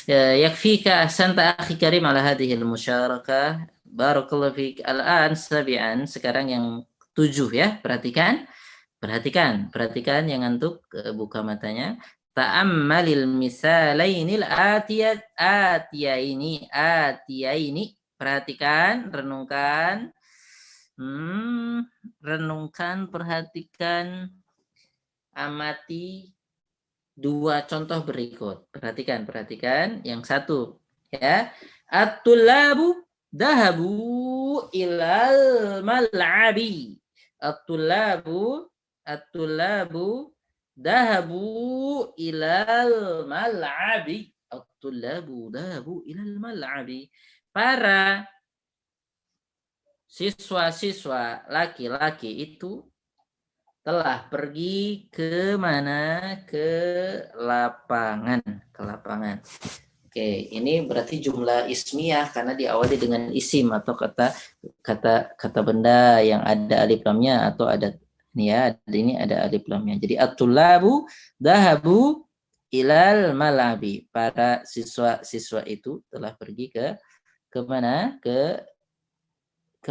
Speaker 1: Yakfika ahsanta akhi karim ala hadhil musyarakah Barakallahu fiik. Al-an sabi'an, sekarang yang 7 ya. Perhatikan yang ngantuk, buka matanya. Ta'ammalil misalainil atiyaini. Perhatikan, renungkan. Renungkan, perhatikan, amati dua contoh berikut. Perhatikan. Yang satu ya. At-tullabu dahabu ilal mal'abi. At-tullabu dahabu ilal mal'abi. At-tullabu dahabu ilal mal'abi. Para siswa-siswa laki-laki itu telah pergi ke mana? Ke lapangan. Oke, ini berarti jumlah ismiyah karena diawali dengan isim atau kata benda yang ada alif lamnya atau ada ini ada alif lamnya. Jadi at-tullabu dahabu ilal malabi. Para siswa-siswa itu telah pergi ke mana? Ke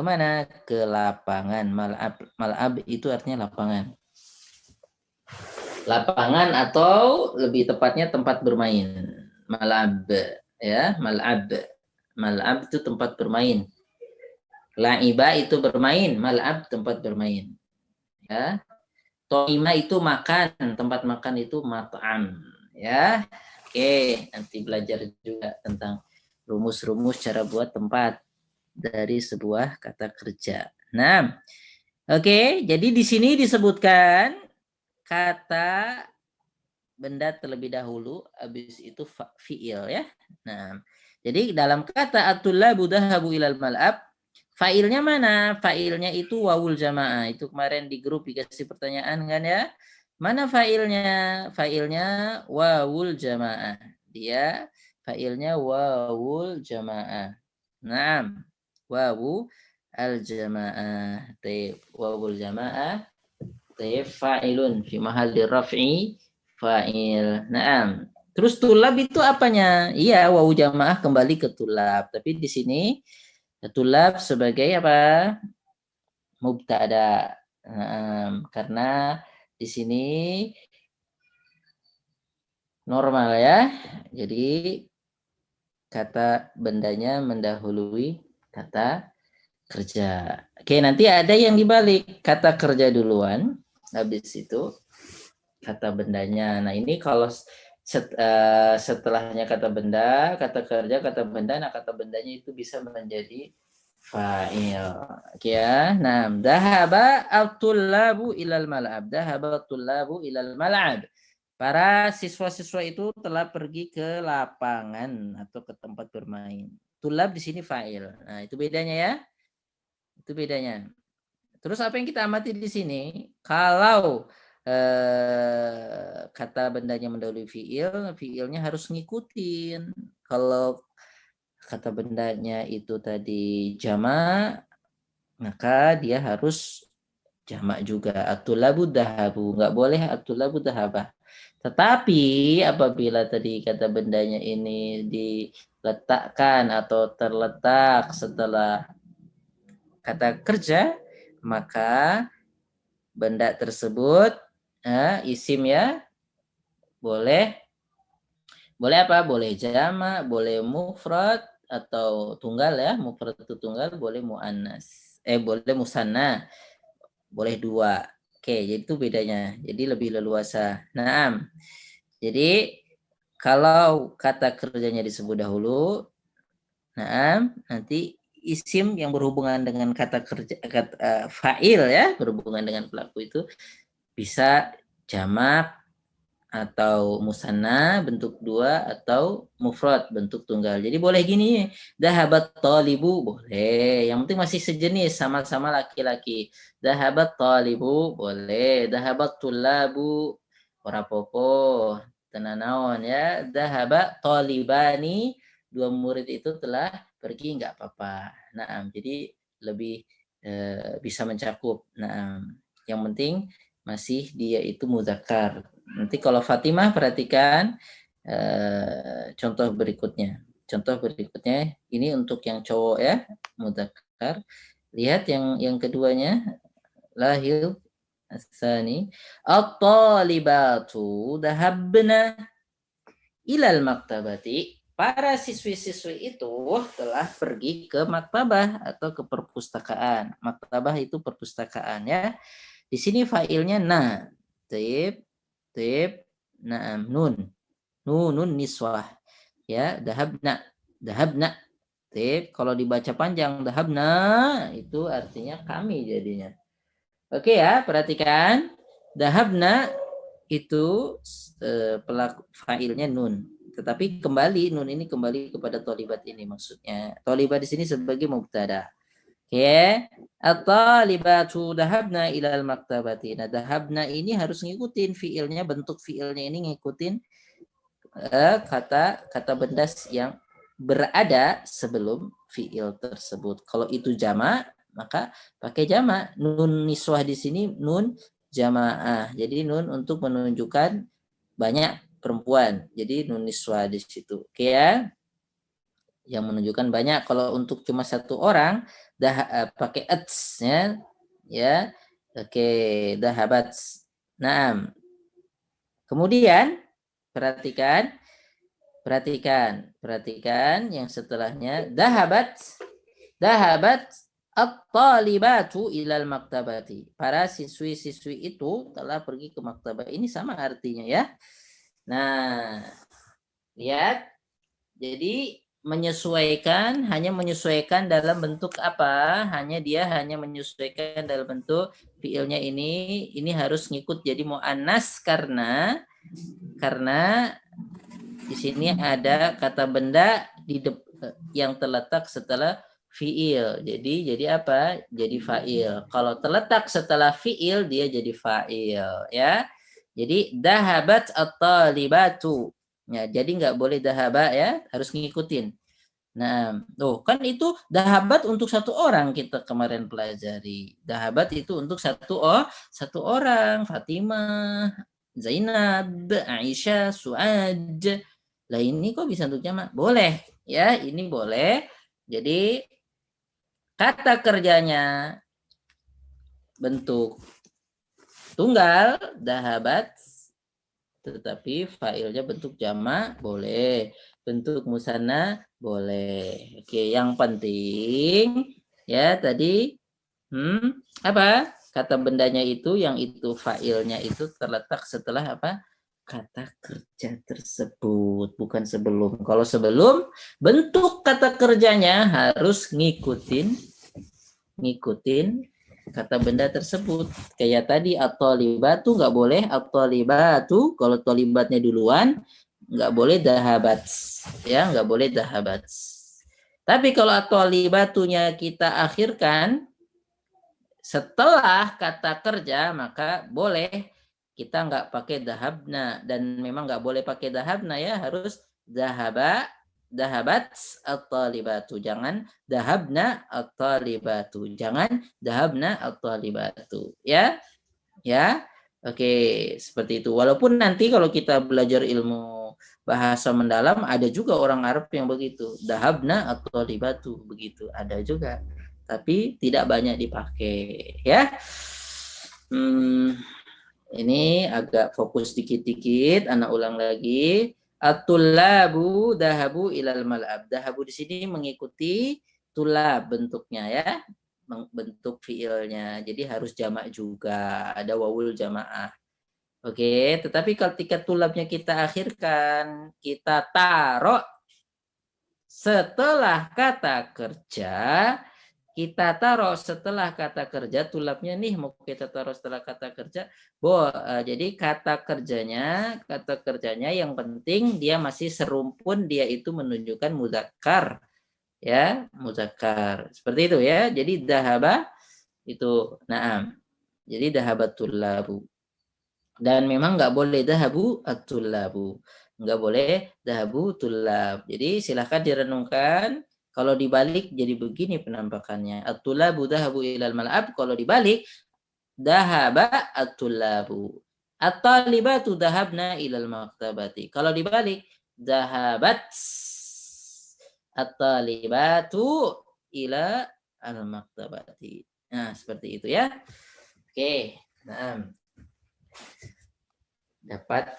Speaker 1: mana? Ke lapangan. Mal'ab itu artinya lapangan. Lapangan atau lebih tepatnya tempat bermain. Mal'ab ya, mal'ab itu tempat bermain. La'iba itu bermain, mal'ab tempat bermain. Ya. To'ima itu makan, tempat makan itu mat'am, ya. Oke, nanti belajar juga tentang rumus-rumus cara buat tempat dari sebuah kata kerja. Nah, oke, jadi di sini disebutkan kata benda terlebih dahulu, habis itu fi'il ya. Nah, jadi dalam kata at-tullabu dahabu ilal mal'ab, fa'ilnya mana? Fa'ilnya itu wawul jamaah. Itu kemarin di grup dikasih pertanyaan kan ya. Mana fa'ilnya? Fa'ilnya wawul jamaah. Dia fa'ilnya wawul jamaah. Nah, wawu al-jamaah. Wawul jamaah. Fa'ilun fi mahalli raf'i fa'il. Naam. Terus tulab itu apanya? Iya, wawu jamaah kembali ke tulab. Tapi di sini tulab sebagai apa? Mubtada. Karena di sini normal ya. Jadi kata bendanya mendahului kata kerja. Oke, nanti ada yang dibalik. Kata kerja duluan, habis itu kata bendanya. Nah, ini kalau setelahnya kata benda, kata kerja, kata benda, nah kata bendanya itu bisa menjadi fa'il. Oke ya. Nah, dhahaba at-tullabu ilal mal'ab. Dhahaba at-tullabu ilal mal'ab. Para siswa-siswa itu telah pergi ke lapangan atau ke tempat bermain. Tulab di sini fa'il. Nah, itu bedanya ya. Itu bedanya. Terus apa yang kita amati di sini? Kalau kata bendanya mendahului fiilnya harus ngikutin. Kalau kata bendanya itu tadi jamak, maka dia harus jamak juga. At-tullabu dahabu, nggak boleh at-tullabu dahabah. Tetapi apabila tadi kata bendanya ini diletakkan atau terletak setelah kata kerja, maka benda tersebut isim ya, boleh apa? Boleh jamak, boleh mufrad atau tunggal ya. Mufrad itu tunggal, boleh muannas. Boleh musanna. Boleh dua. Oke, jadi itu bedanya. Jadi lebih leluasa. Naam. Jadi kalau kata kerjanya disebut dahulu, naam, nanti isim yang berhubungan dengan kata kerja, fa'il ya, berhubungan dengan pelaku itu bisa jamak atau musanna bentuk dua atau mufrad bentuk tunggal. Jadi boleh gini, dhahabat talibu boleh. Yang penting masih sejenis, sama-sama laki-laki. Dhahabat talibu boleh. Dhahabat tullabu ora popo. Tenanawan ya. Dhahabat talibani, dua murid itu telah pergi, nggak apa-apa. Nah, jadi lebih bisa mencakup. Nah, yang penting masih dia itu muzakkar. Nanti kalau Fatimah perhatikan contoh berikutnya. contoh berikutnya ini untuk yang cowok ya, mudzakkar. Lihat yang keduanya, lahil asani, at-talibatu dhahabna ilal maktabati. Para siswi-siswi itu telah pergi ke maktabah atau ke perpustakaan. Maktabah itu perpustakaan ya. Di sini failnya na. Taib, naam, nun. Nunun niswah. Ya, dahabna. Taib, kalau dibaca panjang dahabna itu artinya kami jadinya. Oke ya, perhatikan. Dahabna itu pelaku failnya nun. Tetapi kembali nun ini kembali kepada tolibat ini maksudnya. Tolibat di sini sebagai mubtada. Oke, at-talibatu dhahabna ilal maktabati. Nah, dhahabna ini harus ngikutin fiilnya, bentuk fiilnya ini ngikutin kata benda yang berada sebelum fiil tersebut. Kalau itu jamak, maka pakai jamak. Nun niswah di sini nun jamaah. Jadi nun untuk menunjukkan banyak perempuan. Jadi nun niswa di situ. Oke ya. Yang menunjukkan banyak. Kalau untuk cuma satu orang pakai ats ya. Ya. Oke, dahabat. Naam. Kemudian perhatikan yang setelahnya dahabat at-talibatu ilal maktabati. Para siswi-siswi itu telah pergi ke maktabah. Ini sama artinya ya. Nah, lihat. Jadi hanya menyesuaikan dalam bentuk apa? Dia hanya menyesuaikan dalam bentuk fiilnya ini harus ngikut jadi muannas karena di sini ada kata benda yang terletak setelah fiil. Jadi apa? Jadi fa'il. Kalau terletak setelah fiil dia jadi fa'il ya. Jadi dahabat at-talibatu. Ya, jadi nggak boleh dahaba ya, harus ngikutin. Nah, kan itu dahabat untuk satu orang kita kemarin pelajari. Dahabat itu untuk satu orang, Fatimah, Zainab, Aisyah, Suad. Lah ini kok bisa untuk jamak? Boleh ya, ini boleh. Jadi kata kerjanya bentuk tunggal, dahabat, tetapi failnya bentuk jamak boleh, bentuk musanna boleh. Oke, yang penting ya tadi apa? Kata bendanya itu yang itu failnya itu terletak setelah apa? Kata kerja tersebut, bukan sebelum. Kalau sebelum, bentuk kata kerjanya harus ngikutin kata benda tersebut. Kayak tadi at-talibatu nggak boleh at-talibatu, kalau talibatnya duluan nggak boleh dahabat. Ya, nggak boleh dahabat. Tapi kalau at-talibatunya kita akhirkan setelah kata kerja, maka boleh kita nggak pakai dahabna, dan memang nggak boleh pakai dahabna ya, harus dahabat at-talibatu. Jangan dahabna at-talibatu. Jangan dahabna at-talibatu. Ya. Oke, seperti itu. Walaupun nanti kalau kita belajar ilmu bahasa mendalam ada juga orang Arab yang begitu. Dahabna at-talibatu begitu. Ada juga. Tapi tidak banyak dipakai, ya. Ini agak fokus dikit-dikit, anak ulang lagi. At-tullabu dahabu ilal mal'ab. Dahabu di sini mengikuti tulab bentuknya ya. Bentuk fiilnya. Jadi harus jamak juga. Ada wawul jamaah. Oke, tetapi ketika tulabnya kita akhirkan, kita taruh setelah kata kerja, tulabnya nih mau kita taruh setelah kata kerja. Jadi kata kerjanya yang penting dia masih serumpun, dia itu menunjukkan mudzakkar. Ya, mudzakkar. Seperti itu ya. Jadi dahaba itu na'am. Jadi dahabatul labu. Dan memang nggak boleh dahabu at-tullabu. Nggak boleh dahabu tullab. Jadi silahkan direnungkan. Kalau dibalik jadi begini penampakannya. At-tullabu dahabu ilal mal'ab. Kalau dibalik dahaba at-tullabu. At-talibatu dahabna ilal maktabati. Kalau dibalik dahabat at-talibatu ila al-maktabati. Nah, seperti itu ya. Oke. Nah, dapat.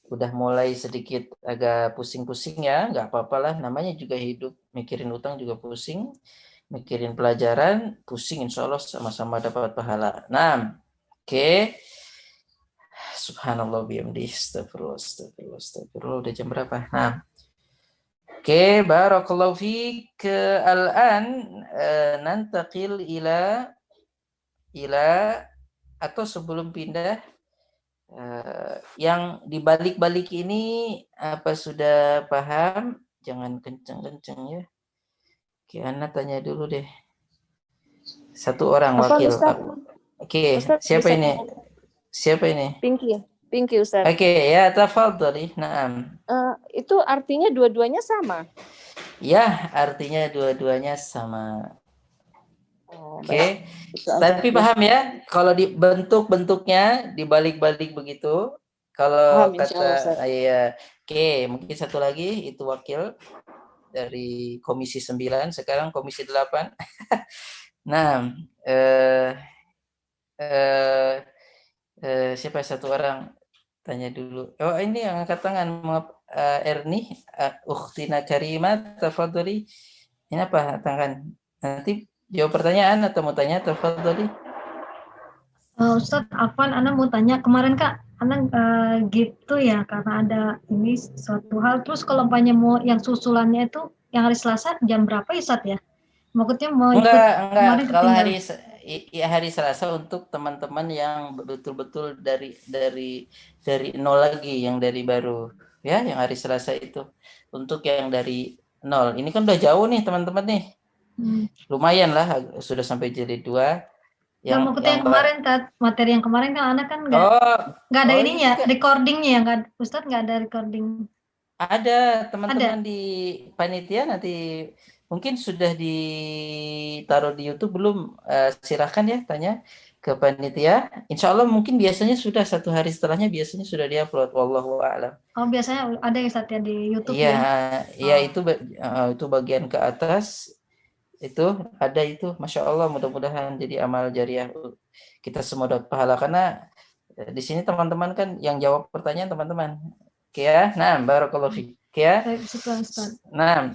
Speaker 1: Udah mulai sedikit agak pusing-pusing ya, nggak apa-apalah, namanya juga hidup, mikirin utang juga pusing, mikirin pelajaran pusing, insya Allah sama-sama dapat pahala. Nah, oke. Subhanallah bihamdi, astagfirullah, astagfirullah, astagfirullah, udah jam berapa? Nah, oke, barakallahu fiik. Al-an nantaqil ila atau sebelum pindah, yang dibalik-balik ini apa sudah paham? Jangan kenceng-kenceng ya. Oke, Ana tanya dulu deh. Satu orang wakil. Oke, siapa ini? Siapa ini?
Speaker 5: Pinky Ustaz.
Speaker 1: Oke, ya tafadhali. Naam.
Speaker 5: Itu artinya dua-duanya sama.
Speaker 1: Ya, artinya dua-duanya sama. Oke.
Speaker 5: Baik.
Speaker 1: Tapi paham ya, kalau di bentuk-bentuknya dibalik-balik begitu. Kalau
Speaker 5: Paham,
Speaker 1: kata ya, oke, mungkin satu lagi itu wakil dari Komisi 9, sekarang Komisi 8. Nah, siapa satu orang tanya dulu. Oh, ini yang angkat tangan, Erni, Ukhtina Karimah, tafadhali. Ini apa tangan? Nanti jawab pertanyaan atau mau tanya, tafadhali.
Speaker 10: Ustadz, Afwan, Ana mau tanya, kemarin Kak, Ana gitu ya, karena ada ini suatu hal, terus kalau umpamanya mau yang susulannya itu, yang hari Selasa jam berapa ya Ustadz ya? Maksudnya mau ikut
Speaker 1: enggak, kalau hari Selasa untuk teman-teman yang betul-betul dari nol lagi, yang dari baru, ya, yang hari Selasa itu, untuk yang dari nol. Ini kan udah jauh nih teman-teman nih, lumayan lah, sudah sampai jilid 2.
Speaker 10: Yang maksudnya yang kemarin, materi yang kemarin kan Ana kan nggak ada ininya, recordingnya ya, Ustadz nggak ada recording.
Speaker 1: Ada teman-teman di panitia, nanti mungkin sudah ditaruh di YouTube belum? Silahkan ya tanya ke panitia. Insya Allah mungkin biasanya sudah 1 hari setelahnya biasanya sudah diupload. Wallahu a'lam.
Speaker 10: Oh, biasanya ada ya Ustadz ya di YouTube
Speaker 1: ya? Iya, itu bagian ke atas. Itu ada itu, Masya Allah, mudah-mudahan jadi amal jariah kita semua dapat pahala, karena di sini teman-teman kan yang jawab pertanyaan teman-teman. Oke ya, nah barakallahu fiik ya. Nah,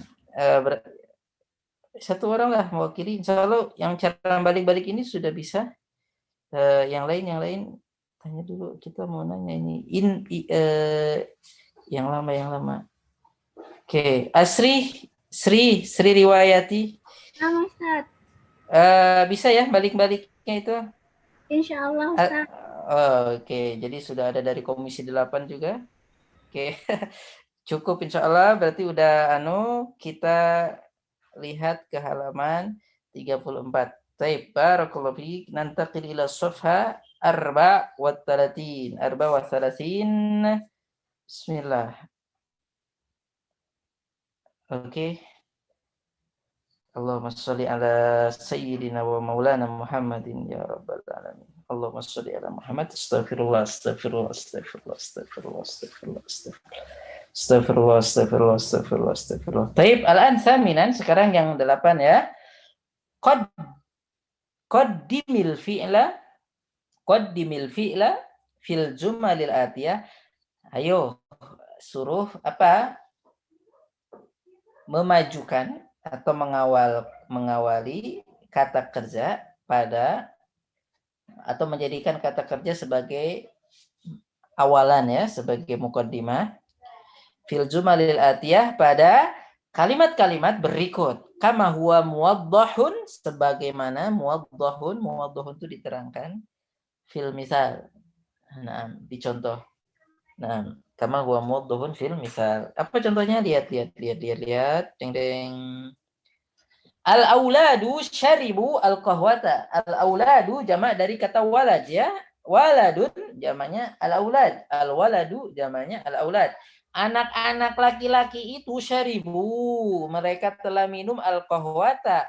Speaker 1: satu orang lah mewakili, insya Allah yang cara balik-balik ini sudah bisa. Yang lain tanya dulu, kita mau nanya ini yang lama. Oke, Sri Riwayati.
Speaker 11: Ustaz.
Speaker 1: Bisa ya balik-baliknya itu?
Speaker 11: Insya Allah Ustaz.
Speaker 1: Oke, jadi sudah ada dari Komisi 8 juga. Oke, cukup insya Allah, berarti udah kita lihat ke halaman 34. Taib, barakallahu fiik, nantaqil ila safha 34. Bismillah. Oke. Allahumma sholli ala sayyidina wa maulana Muhammadin ya rabbal alamin. Allahumma sholli ala Muhammad. Astagfirullah. Taib, al-an thaminan, sekarang yang 8 ya. Qaddimil fi'la fil jumalil atiyah. Ayo, suruh apa? Memajukan atau mengawali kata kerja pada, atau menjadikan kata kerja sebagai awalan ya, sebagai muqaddimah fil jumalil atiyah pada kalimat-kalimat berikut. Kama huwa muwaddahun, sebagaimana muwaddahun itu diterangkan fil misal. Nah, dicontoh. Nah, kama huwa muwaddahun fil misal. Apa contohnya? Lihat. Deng. Al-auladu syaribu al-qahwata. Al-auladu jamak dari kata walad ya. Waladun jamaknya al-aulad. Al-waladu jamaknya al-aulad. Anak-anak laki-laki itu syaribu, mereka telah minum al-qahwata,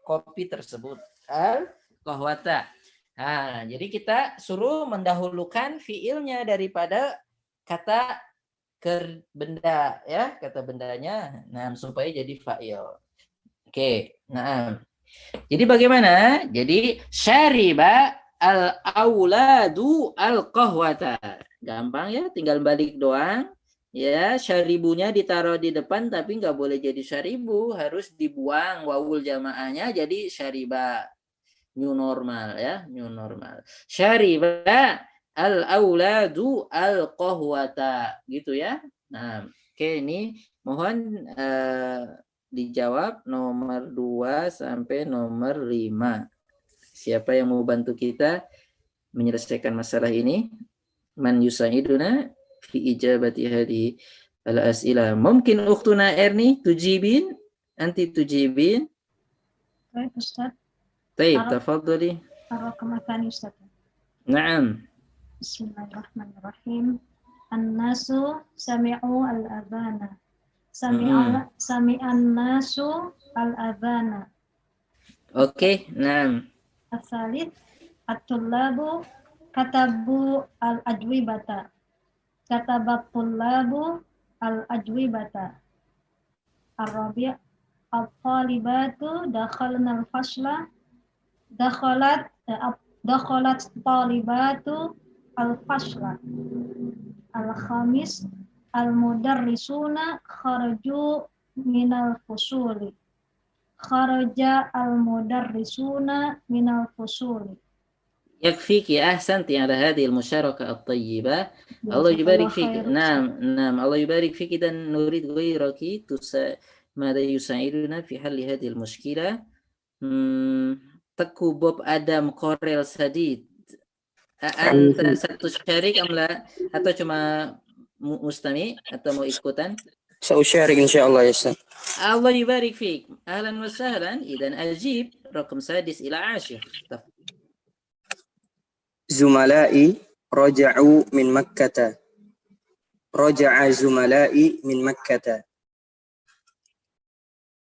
Speaker 1: kopi tersebut. Al-qahwata. Nah, jadi kita suruh mendahulukan fiilnya daripada kata benda ya, kata bendanya. Nah, supaya jadi fa'il. Oke. Nah, jadi bagaimana? Jadi syariba al-auladu al-qahwata. Gampang ya, tinggal balik doang. Ya, syaribunya ditaruh di depan tapi nggak boleh jadi syaribu, harus dibuang wawul jamaahnya jadi syariba. New normal ya, new normal. Syariba al-auladu al-qahwata gitu ya. Nah, oke ini mohon dijawab nomor 2 sampai nomor 5. Siapa yang mau bantu kita menyelesaikan masalah ini? Man yusaiduna fi ijabati hadhihi al-as'ilah. Mungkin ukhtuna Erni tujibin? Anti tujibin?
Speaker 10: Baik, Ustaz.
Speaker 1: Baik, tafadhali.
Speaker 10: Ar-Raqam Tsani, Ustaz.
Speaker 1: Naam.
Speaker 10: Bismillahirrahmanirrahim. An-nasu sami'u al-adhana. Sami'an nasu al-adhana.
Speaker 1: Oke, naam.
Speaker 10: As-salith at-tullabu katabu al-ajwibata. Katabat tullabu al-ajwibata. Ar-rabi' at-talibatu dakhalna al-fasla. Dakhalat talibatu al-fasla. Al-khamis al-mudarrisuna kharaju minal fusuli. Kharaja al-mudarrisuna minal fusuli.
Speaker 1: يكفيك أحسنت على هذه المشاركة الطيبة. الله يبارك فيك. نعم نعم الله يبارك فيك. إذا نريد غيرك ماذا يساعدنا في حل هذه المشكلة. Teguh Bob Adam Korel Sadid. Anta satu syarik am la atau cuma mustami atau mau ikutan?
Speaker 12: سأشارك إن شاء الله يا أستاذ.
Speaker 1: الله يبارك فيك. أهلا وسهلا. إذا أجيب رقم 6 إلى 10.
Speaker 12: زملائي رجعوا من مكة. رجع زملائي من مكة.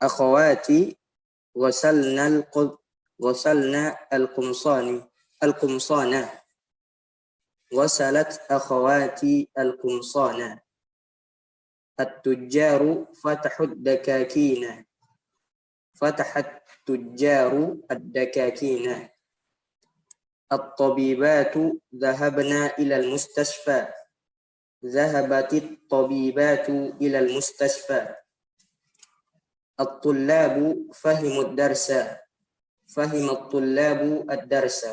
Speaker 12: أخواتي غسلنا القمصان. غسلت أخواتي القمصان. التجار فتحوا الدكاكين. فتح التجار الدكاكين. الطبيبات ذهبنا إلى المستشفى. ذهبت الطبيبات إلى المستشفى. الطلاب فهموا الدرس. فهم الطلاب الدرس.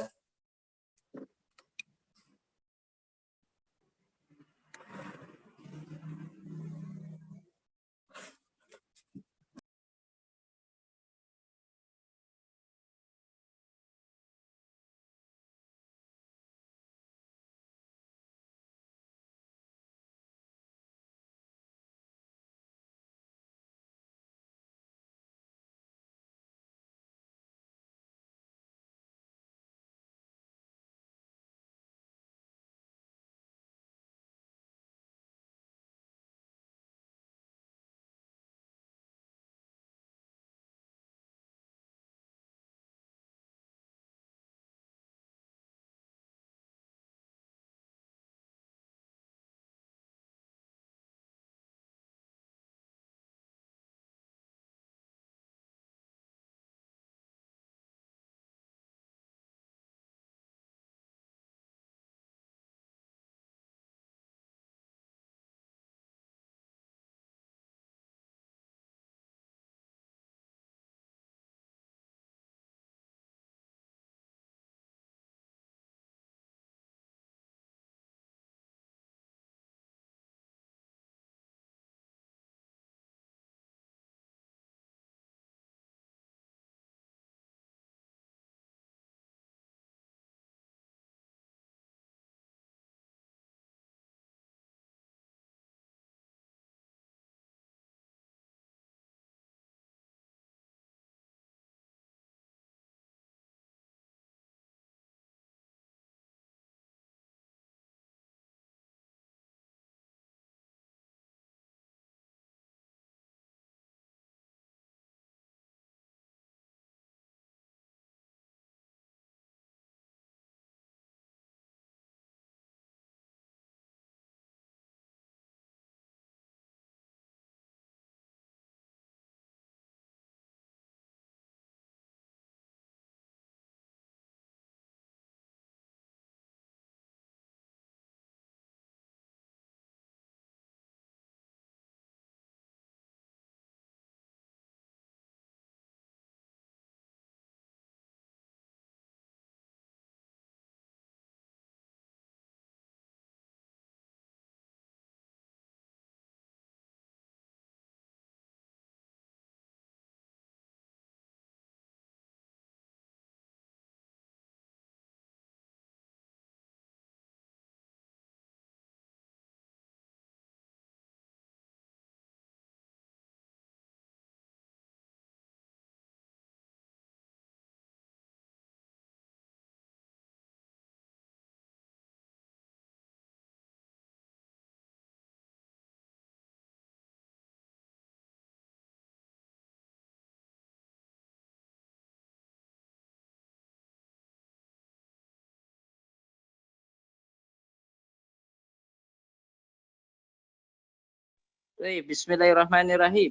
Speaker 1: Bismillahirrahmanirrahim.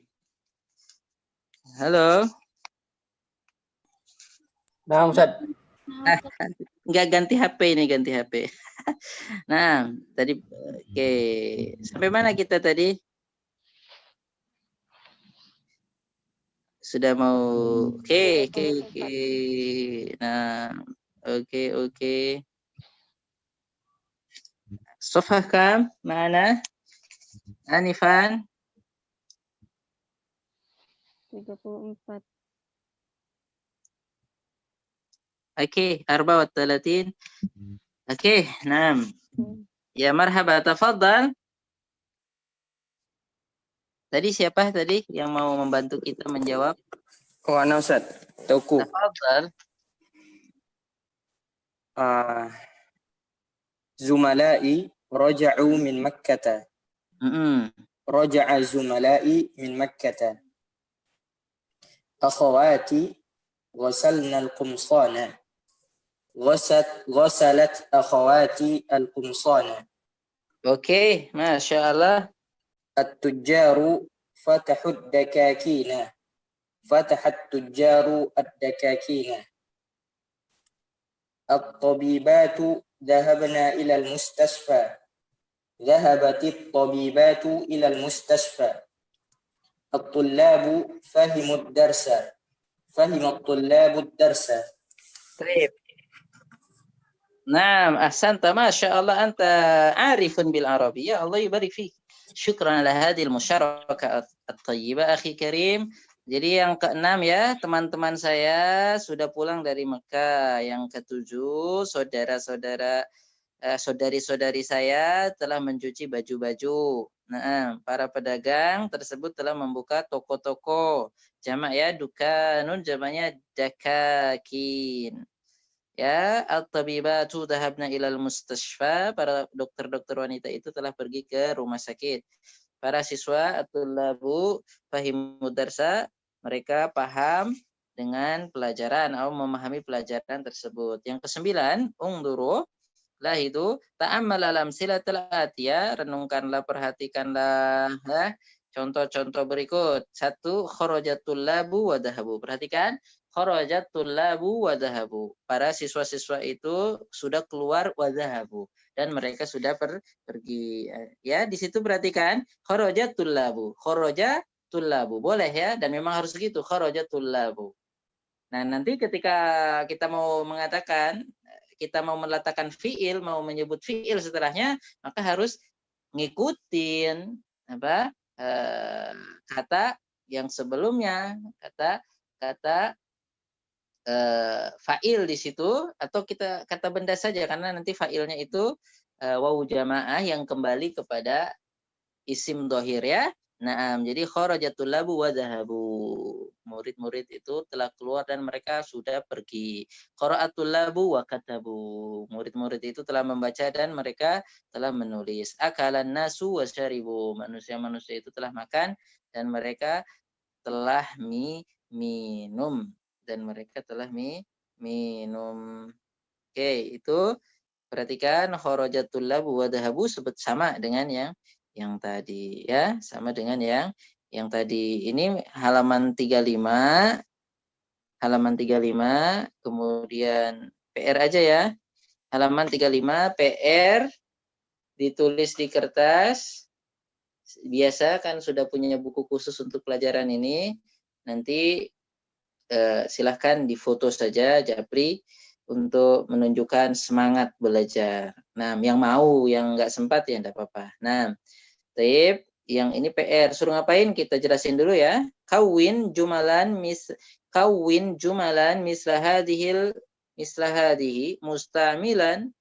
Speaker 1: Halo.
Speaker 12: Nah, Ustaz.
Speaker 1: Enggak ganti HP ini, ganti HP. Nah, tadi oke. Sampai mana kita tadi? Sudah mau oke. Nah, oke. Sofah kam mana? Anifan
Speaker 4: 34.
Speaker 1: Oke, 34. Oke, 6. Ya marhaba, tafadhal. Tadi siapa tadi yang mau membantu kita menjawab?
Speaker 12: Oh, ana Ustaz. Tauku.
Speaker 1: Tafadhal.
Speaker 12: Zumala'i raja'u min Makkah. Raja'a zumala'i min Makkah. Akhawati ghasalna al-qumsana. Ghasalat akhawati al-qumsana.
Speaker 1: Oke, Masya Allah.
Speaker 12: At-tujjaru fatahud dakakina. Fatahat tujjaru ad-dakakina. At-tabibatu dhahabna ila al-mustashfa. Dhahabatit tabibatu ila al-mustashfa. At-tullabu fahimu ad-darsa. Fahimu at-tullabu ad-darsa.
Speaker 1: Baik. Naam, ahsanta, Masya Allah, anta arifun bil Arabiyya. Allah yubarik fiik. Syukran ala hadhil musyarakah at-tayyibah, akhi karim. Jadi yang ke-6 ya, teman-teman saya sudah pulang dari Mekah. Yang ke-7, saudari-saudari saya telah mencuci baju-baju. Nah, para pedagang tersebut telah membuka toko-toko. Jamak ya, dukanun, jamaknya dakakin. Ya, at-tabibatu dhahabna ilal mustashfa. Para dokter-dokter wanita itu telah pergi ke rumah sakit. Para siswa at-tullabu fahimud darsa, mereka paham dengan pelajaran atau memahami pelajaran tersebut. Yang ke-9, ungduru, lah itu ta'ammal alam silatul atiyah, renungkanlah, perhatikanlah ya, contoh-contoh berikut. 1, kharajatul labu wa dhahabu. Perhatikan, kharajatul labu wa dhahabu. Para siswa-siswa itu sudah keluar wa dhahabu dan mereka sudah pergi. Ya, di situ perhatikan kharajatul labu. Kharajatul labu. Boleh ya, dan memang harus gitu, kharajatul labu. Nah, nanti ketika kita mau mengatakan, kita mau meletakkan fiil, mau menyebut fiil setelahnya, maka harus ngikutin apa? Kata yang sebelumnya, kata fa'il di situ, atau kita kata benda saja, karena nanti fa'ilnya itu wawu jamaah yang kembali kepada isim dohir ya. Nah, jadi kharajatul labu wa dhahabu. Murid-murid itu telah keluar dan mereka sudah pergi. Qara'atul labu wa katabu. Murid-murid itu telah membaca dan mereka telah menulis. Akalan nasu wa syaribu. Manusia-manusia itu telah makan dan mereka telah minum. Dan mereka telah minum. Oke, itu perhatikan kharajatul labu wa dhahabu sebut sama dengan yang tadi ya, sama dengan yang tadi. Ini halaman 35. Halaman 35, kemudian PR aja ya. Halaman 35 PR ditulis di kertas. Biasa kan sudah punya buku khusus untuk pelajaran ini. Nanti silahkan difoto saja Japri untuk menunjukkan semangat belajar. Nah, yang mau, yang nggak sempat ya enggak apa-apa. Nah, Taib, yang ini PR. Suruh ngapain? Kita jelasin dulu ya. Kawin jumalan mislah hadhihi mustamilan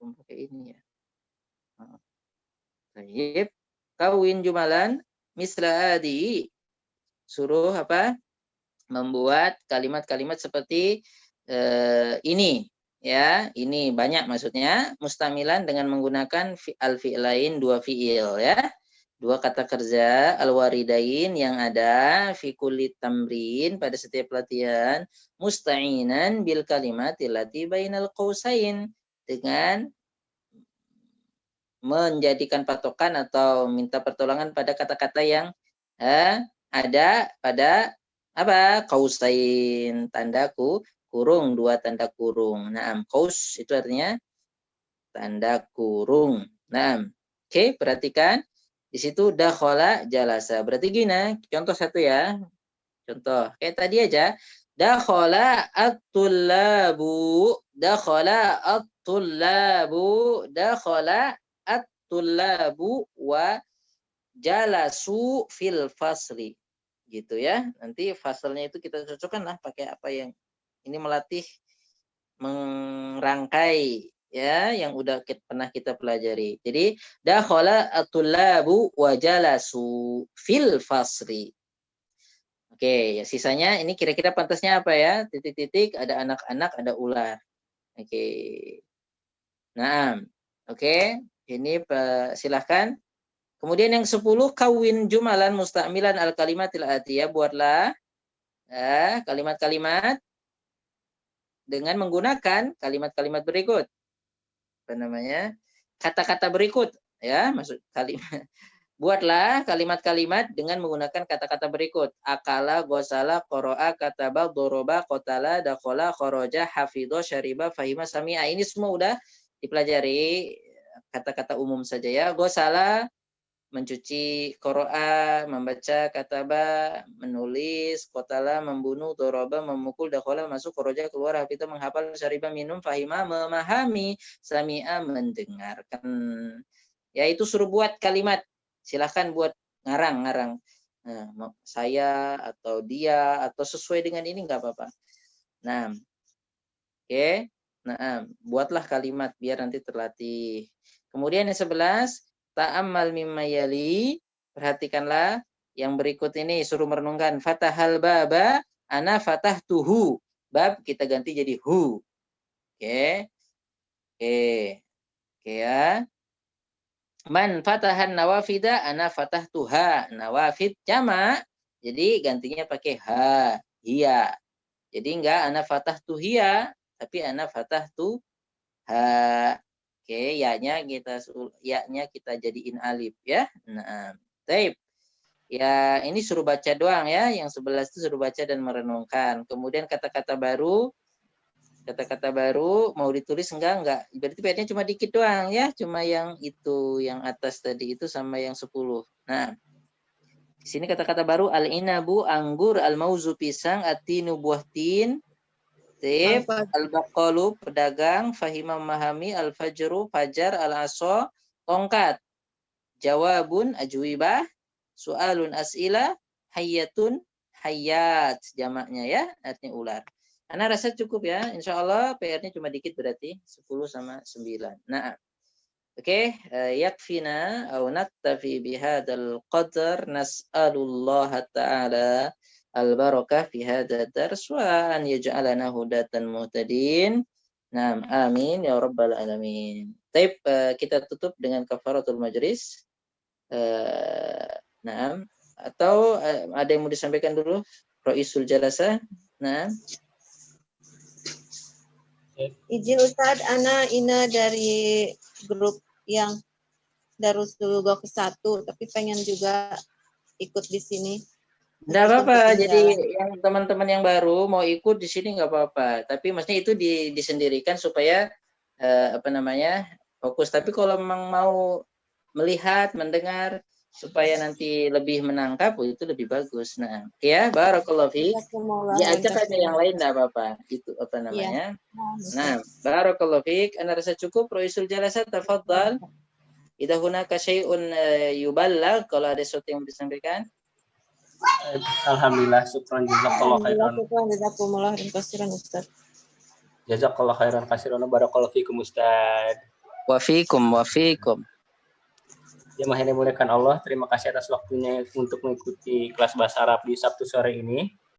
Speaker 1: pakai ini ya. Taib. Kawin jumalan mislah hadhihi. Suruh apa? Membuat kalimat-kalimat seperti ini. Ya, ini banyak maksudnya, mustamilan dengan menggunakan al-fi'lain, 2 fi'il ya. 2 kata kerja al-waridain yang ada fi kulli tamrin pada setiap latihan, musta'inan bil kalimati lati bainal qausain, dengan menjadikan patokan atau minta pertolongan pada kata-kata yang ada pada apa? Qausain, tandaku kurung, 2 tanda kurung. Naam, qaus itu artinya tanda kurung. Naam. Oke, perhatikan. Di situ dakhala jalasa. Berarti gini, contoh satu ya. Contoh, kayak tadi aja. Dakhala at-tullabu. Dakhala at-tullabu. Dakhala at-tullabu wa jalasu fil fasli. Gitu ya. Nanti fasalnya itu kita cocokkan lah pakai apa yang ini melatih merangkai ya yang udah pernah kita pelajari. Jadi dakhala at-tullabu wa jalasu fil fasli. Oke, ya sisanya ini kira-kira pantasnya apa ya? Titik-titik, ada anak-anak, ada ular. Oke. Nah, oke. Ini silahkan. Kemudian yang 10, kawin jumalan musta'milan al-kalimatil atiyah. Buatlah kalimat-kalimat dengan menggunakan kalimat-kalimat berikut. Apa namanya? Kata-kata berikut. Ya, maksud kalimat. Buatlah kalimat-kalimat dengan menggunakan kata-kata berikut. Akala, gosala, qoro'a, kataba, doroba, qotala, dakhola, khoroja, hafidho, syariba, fahima, sami'a. Ini semua udah dipelajari. Kata-kata umum saja ya. Gosala, mencuci, qoro'a, membaca, kataba, menulis, qotala, membunuh, doroba, memukul, dakhola, masuk, khoroja, keluar, hafidho, menghafal, syariba, minum, fahima, memahami, sami'a, mendengarkan. Ya, itu suruh buat kalimat. Silahkan buat ngarang. Nah, saya atau dia atau sesuai dengan ini nggak apa-apa. Nah, oke. Nah, buatlah kalimat biar nanti terlatih. Kemudian yang 11, ta'ammal mimma yali. Perhatikanlah yang berikut ini, suruh merenungkan. Fatahal baba, ana fatahtuhu. Bab kita ganti jadi hu. Oke. Oke ya. Man fatahan nawafida ana fatahtuha. Nawafid jamak. Jadi gantinya pakai ha, hiya. Jadi enggak ana fatahtu hiya, tapi ana fatahtu ha. Oke, ya-nya kita jadiin alif ya. Nah, baik. Ya, ini suruh baca doang ya. Yang 11 itu suruh baca dan merenungkan. Kemudian kata-kata baru mau ditulis enggak, berarti PR-nya cuma dikit doang ya, cuma yang itu yang atas tadi itu sama yang 10. Nah, di sini kata-kata baru al-inabu anggur, al-mauzu pisang, at-tinu buah tin, al-baqalu pedagang, fahima memahami, al-fajru fajar, al-aso tongkat, jawabun ajwibah, su'alun as'ila, hayyatun hayyat jamaknya ya, artinya ular. Ana rasa cukup ya. Insya Allah PR-nya cuma dikit berarti 10 sama 9. Nah, oke. Yakfina au naktafi bihadzal qadar nas'alullah ta'ala al-barakah fi hadzal dars wa an yaj'alana hudatan muhtadin. Naam, amin ya rabbal alamin. Baik, kita tutup dengan kafaratul majlis. Naam, atau ada yang mau disampaikan dulu? Ra'isul jalasa. Naam.
Speaker 13: Izin Ustadz, Ana Ina dari grup yang Darussul Gok 1, tapi pengen juga ikut di sini.
Speaker 1: Nggak apa-apa, jadi yang teman-teman yang baru mau ikut di sini nggak apa-apa. Tapi maksudnya itu disendirikan supaya fokus. Tapi kalau memang mau melihat, mendengar, supaya nanti lebih menangkap, itu lebih bagus. Nah, ya, barakallahu fiik. Diajak aja yang lain enggak apa-apa. Itu apa namanya? Nah, barakallahu fiik. Ana rasa cukup. Ra'isul jalasa, tafadhal. Idza hunaka syai'un yuballag, kalau ada sesuatu yang disampaikan.
Speaker 8: Alhamdulillah, syukran jazakallahu khairan.
Speaker 13: Jazakumullah khairan Ustaz.
Speaker 8: Jazakallahu khairan katsiran, barakallahu fiikum Ustaz.
Speaker 1: Wa fiikum.
Speaker 8: Ya, yang dimuliakan Allah, terima kasih atas waktunya untuk mengikuti kelas bahasa Arab di Sabtu sore ini.